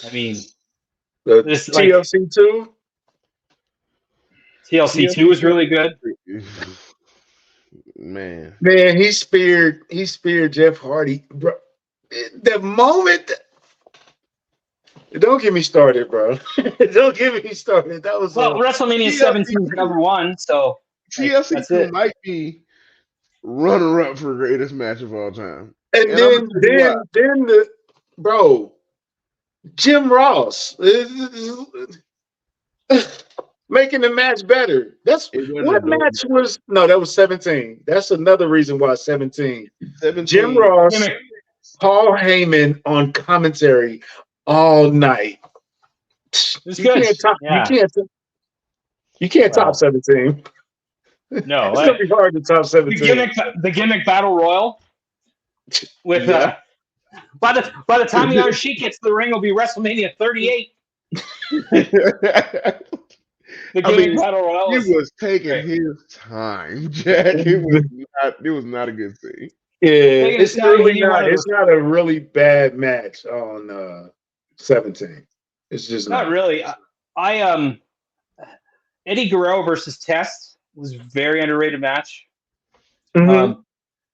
I mean, this TLC 2. TLC 2 was really good. Man, he speared Jeff Hardy, bro. The moment, don't get me started, bro. Don't get me started. That was WrestleMania 17 is number one, so TLC 2 might be runner-up for greatest match of all time. And then Jim Ross. Making the match better. What match was? No, that was 17. That's another reason why 17. Jim Ross, Paul Heyman on commentary all night. You can't top 17. No, it's gonna be hard to top 17. The gimmick battle royal with by the time the Iron Sheik gets to the ring, it'll be WrestleMania 38. The gimmick battle royal. He was taking his time, Jack. It was not a good thing. Yeah, it's not a really bad match on 17. It's just not really. Eddie Guerrero versus Test was a very underrated match. Mm-hmm.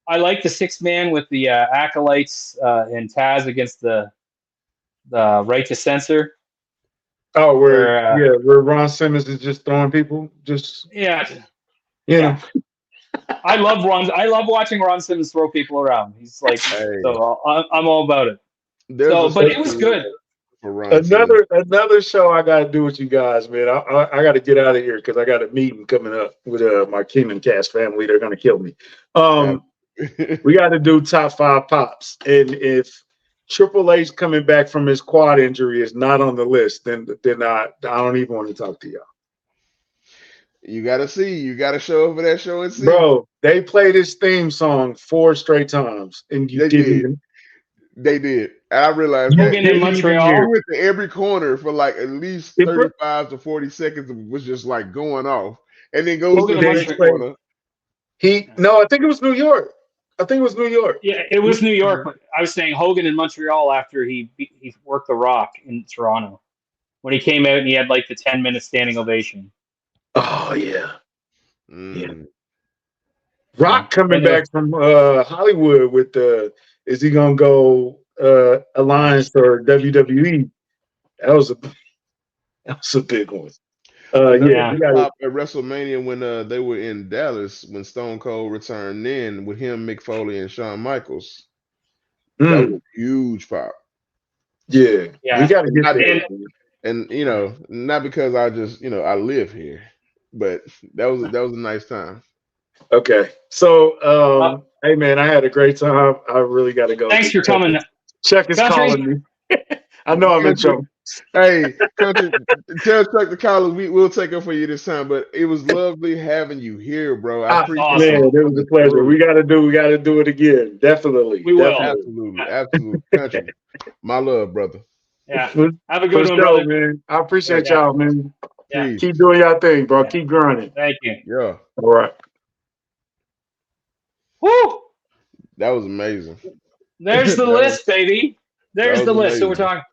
I like the 6-man with the Acolytes and Taz against the the Right to Censor. Oh, Where, where Ron Simmons is just throwing people, yeah. know. I love watching Ron Simmons throw people around. He's like, Hey, so I'm all about it. there's So, a but it was special good. for Ron Simmons. Another show I got to do with you guys, man. I got to get out of here because I got a meeting coming up with my Kingdom Kast family. They're gonna kill me. We got to do top 5 pops, and if Triple H coming back from his quad injury is not on the list, then I don't even want to talk to y'all. You gotta see. You gotta show up for that show and see. Bro, they played his theme song 4 straight times, and you didn't even. They did. And I realized Hogan in Montreal. We went to every corner for like at least 35 to 40 seconds. It was just like going off. And then goes to the next corner. No, I think it was New York. Yeah, it was New York. But I was saying Hogan in Montreal after he worked The Rock in Toronto. When he came out and he had like the 10-minute standing ovation. Oh, yeah. Yeah. Rock coming back from Hollywood with is he gonna go Alliance or WWE? That was a big one. Pop at WrestleMania when they were in Dallas when Stone Cold returned in with him, Mick Foley, and Shawn Michaels. That was a huge pop. Yeah. We gotta get there. And you know, not because I just I live here, but that was a nice time. Okay. So hey man, I had a great time. I really gotta go. Thanks for coming. Chuck is calling me. I know I'm in trouble. Hey, Country, tell Chuck to call us. We'll take up for you this time. But it was lovely having you here, bro. I appreciate it. It was a pleasure. We gotta do it again. Definitely. We will. Absolutely. Country. My love, brother. Yeah. Have a good one, brother. Man. I appreciate y'all, man. Yeah. Keep doing y'all thing, bro. Keep grinding. Thank you. Yeah. All right. Woo! That was amazing. There's the list, baby. There's the list. So we're talking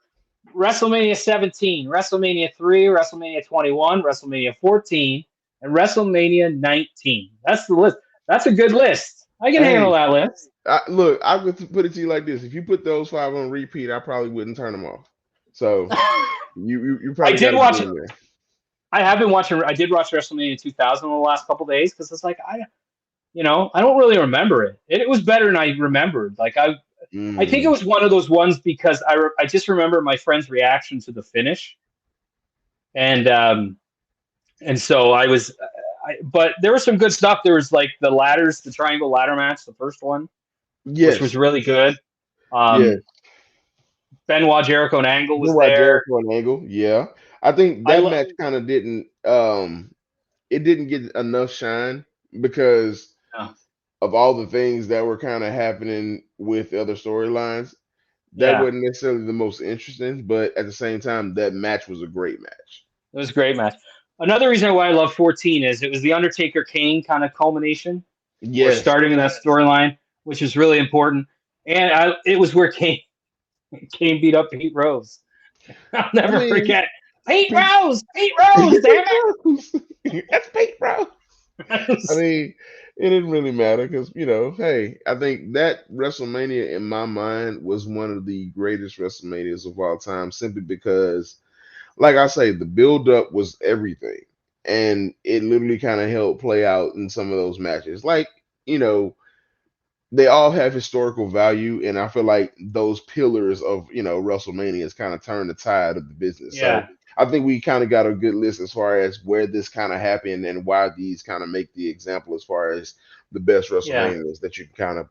WrestleMania 17, WrestleMania 3, WrestleMania 21, WrestleMania 14, and WrestleMania 19. That's the list. That's a good list. I can handle that list. Look, I would put it to you like this: if you put those 5 on repeat, I probably wouldn't turn them off. So you probably. I did watch it. I have been watching. I did watch WrestleMania 2000 in the last couple of days because it's like I don't really remember it. It was better than I remembered. Like I think it was one of those ones because I just remember my friend's reaction to the finish, and so I was, but there was some good stuff. There was like the triangle ladder match, the first one, which was really good. Benoit, Jericho, and Angle was there. Jericho and Angle, yeah. I think that match kind of didn't. It didn't get enough shine because of all the things that were kind of happening with other storylines. That wasn't necessarily the most interesting, but at the same time, that match was a great match. It was a great match. Another reason why I love 14 is it was the Undertaker Kane kind of culmination. We're starting in that storyline, which is really important. And it was where Kane beat up Pete Rose. I'll never forget. Pete Rose, damn it! That's Pete Rose. I mean, it didn't really matter because hey, I think that WrestleMania in my mind was one of the greatest WrestleManias of all time, simply because, like I say, the build-up was everything, and it literally kind of helped play out in some of those matches. Like they all have historical value, and I feel like those pillars of WrestleMania kind of turn the tide of the business. Yeah. So I think we kind of got a good list as far as where this kind of happened and why these kind of make the example as far as the best WrestleManias that you can kind of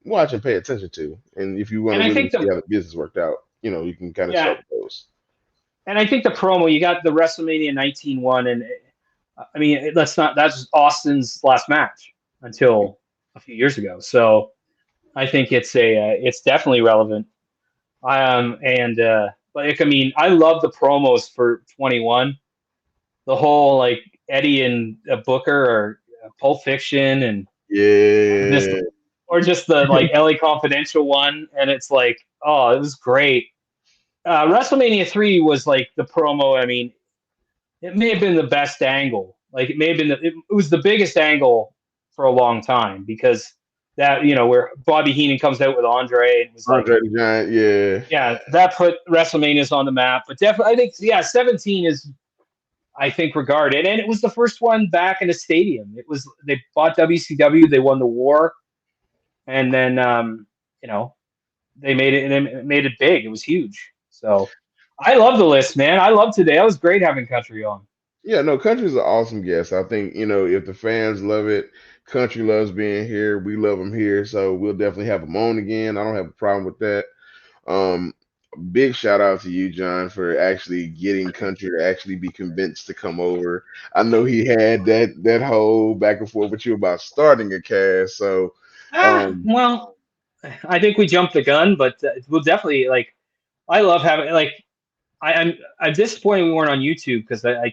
watch and pay attention to. And if you want to really see how the business worked out, you can kind of start with those. And I think the promo, you got the WrestleMania 19 one, and I mean that's Austin's last match until a few years ago. So I think it's definitely relevant. But I mean, I love the promos for 21. The whole like Eddie and Booker or Pulp Fiction and or just the like LA Confidential one, and it's like, oh, it was great. WrestleMania 3 was like the promo. I mean, it may have been the best angle. Like it may have been it was the biggest angle for a long time because that, you know, where Bobby Heenan comes out with Andre and was like, Andre the Giant, yeah. yeah, that put WrestleManias on the map. But definitely, I think, yeah, 17 is, I think, regarded, and it was the first one back in a stadium. It was, they bought WCW, they won the war, and then you know, they made it, and they made it big. It was huge. So I love the list, man. I love today. It was great having Country on. Yeah, no, Country's an awesome guest. I think, if the fans love it, Country loves being here. We love him here. So we'll definitely have him on again. I don't have a problem with that. Um, Big shout out to you, John, for actually getting Country to actually be convinced to come over. I know he had that whole back and forth with you about starting a cast. So, um, Well, I think we jumped the gun, but we'll definitely, like, I love having, like, I'm disappointed we weren't on YouTube because I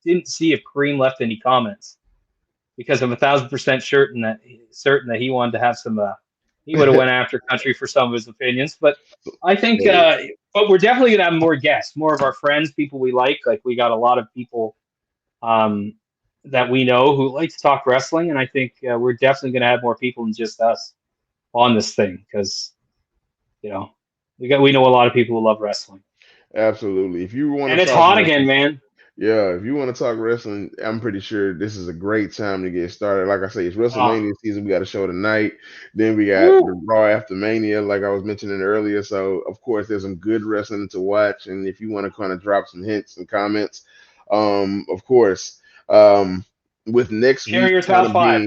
didn't see if Kareem left any comments, because I'm 1,000% certain that he wanted to have some. He would have went after Country for some of his opinions, but I think. But we're definitely gonna have more guests, more of our friends, people we like. Like, we got a lot of people that we know who like to talk wrestling, and I think we're definitely gonna have more people than just us on this thing, because we know a lot of people who love wrestling, absolutely. If you want and to it's talk hot wrestling, again, man. yeah, if you want to talk wrestling, I'm pretty sure this is a great time to get started. Like I say, it's Oh, WrestleMania season. We got a show tonight. Then we got the woo. Raw after Mania, like I was mentioning earlier. So, of course, there's some good wrestling to watch. And if you want to kind of drop some hints and comments, of course, with next Share week your kind top of five.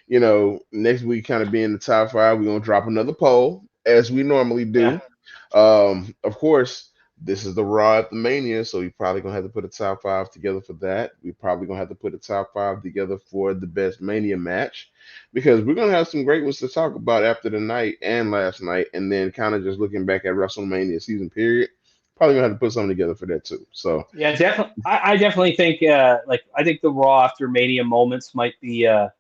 being, next week kind of being the top five, we're going to drop another poll as we normally Yeah, do. Of course, this is the Raw at the Mania, so you're probably gonna have to put a top five together for that. We're probably gonna have to put a top five together for the best Mania match, because we're gonna have some great ones to talk about after the night and last night, and then kind of just looking back at WrestleMania season period. Probably gonna have to put something together for that too. So yeah, definitely. I definitely think, I think the Raw after Mania moments might be a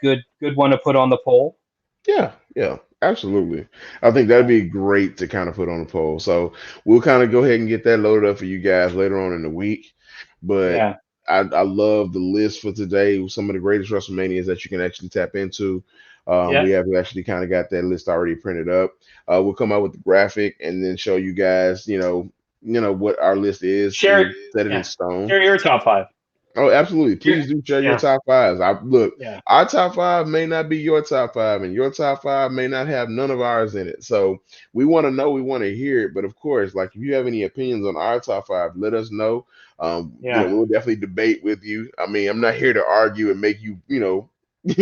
good one to put on the poll. yeah, yeah, absolutely. I think that'd Yeah, be great to kind of put on the poll. So we'll kind of go ahead and get that loaded up for you guys later on in the week. But yeah, I love the list for today. Some of the greatest WrestleManias that you can actually tap into. yeah. We have actually kind of got that list already printed up. We'll come out with the graphic and then show you guys, what our list is Share, and set it in yeah, stone. share your top five. Oh, absolutely. Please do share your Yeah, top fives. I look, yeah, our top five may not be your top five, and your top five may not have none of ours in it. So we want to know, we want to hear it. But of course, like, if you have any opinions on our top five, let us know. yeah, We'll definitely debate with you. I mean, I'm not here to argue and make you,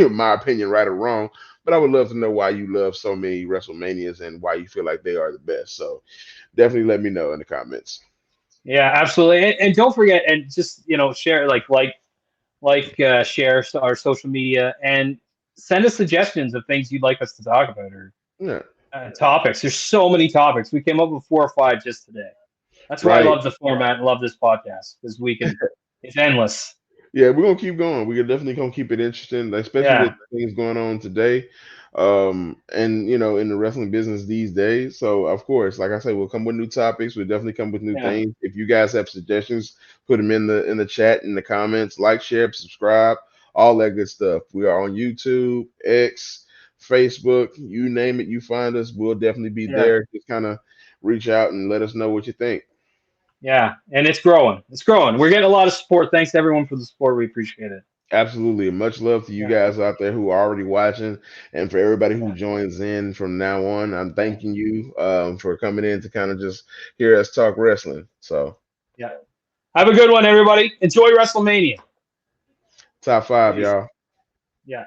my opinion right or wrong, but I would love to know why you love so many WrestleManias and why you feel like they are the best. So definitely let me know in the comments. yeah. Absolutely, and don't forget, and just, share, share our social media, and send us suggestions of things you'd like us to talk about, or Yeah, topics. There's so many topics. We came up with 4 or 5 just today. That's why I right. love the format and love this podcast, because it's endless. Yeah, we're gonna keep going. We're definitely gonna keep it interesting, like, especially with Yeah, things going on today, and in the wrestling business these days. So of course, like I said, we'll come with new topics. We'll definitely come with new yeah, things. If you guys have suggestions, put them in the chat, in the comments. Like, share, subscribe, all that good stuff. We are on YouTube, X, Facebook, you name it. You find us, we'll definitely be yeah, there. Just kind of reach out and let us know what you think. yeah. And it's growing. It's growing. We're getting a lot of support. Thanks to everyone for the support. We appreciate it. Absolutely. And much love to you Yeah, guys out there who are already watching. And for everybody who yeah, joins in from now on, I'm yeah, thanking you for coming in to kind of just hear us talk wrestling. So, yeah. Have a good one, everybody. Enjoy WrestleMania. top five, Peace. y'all. Yeah.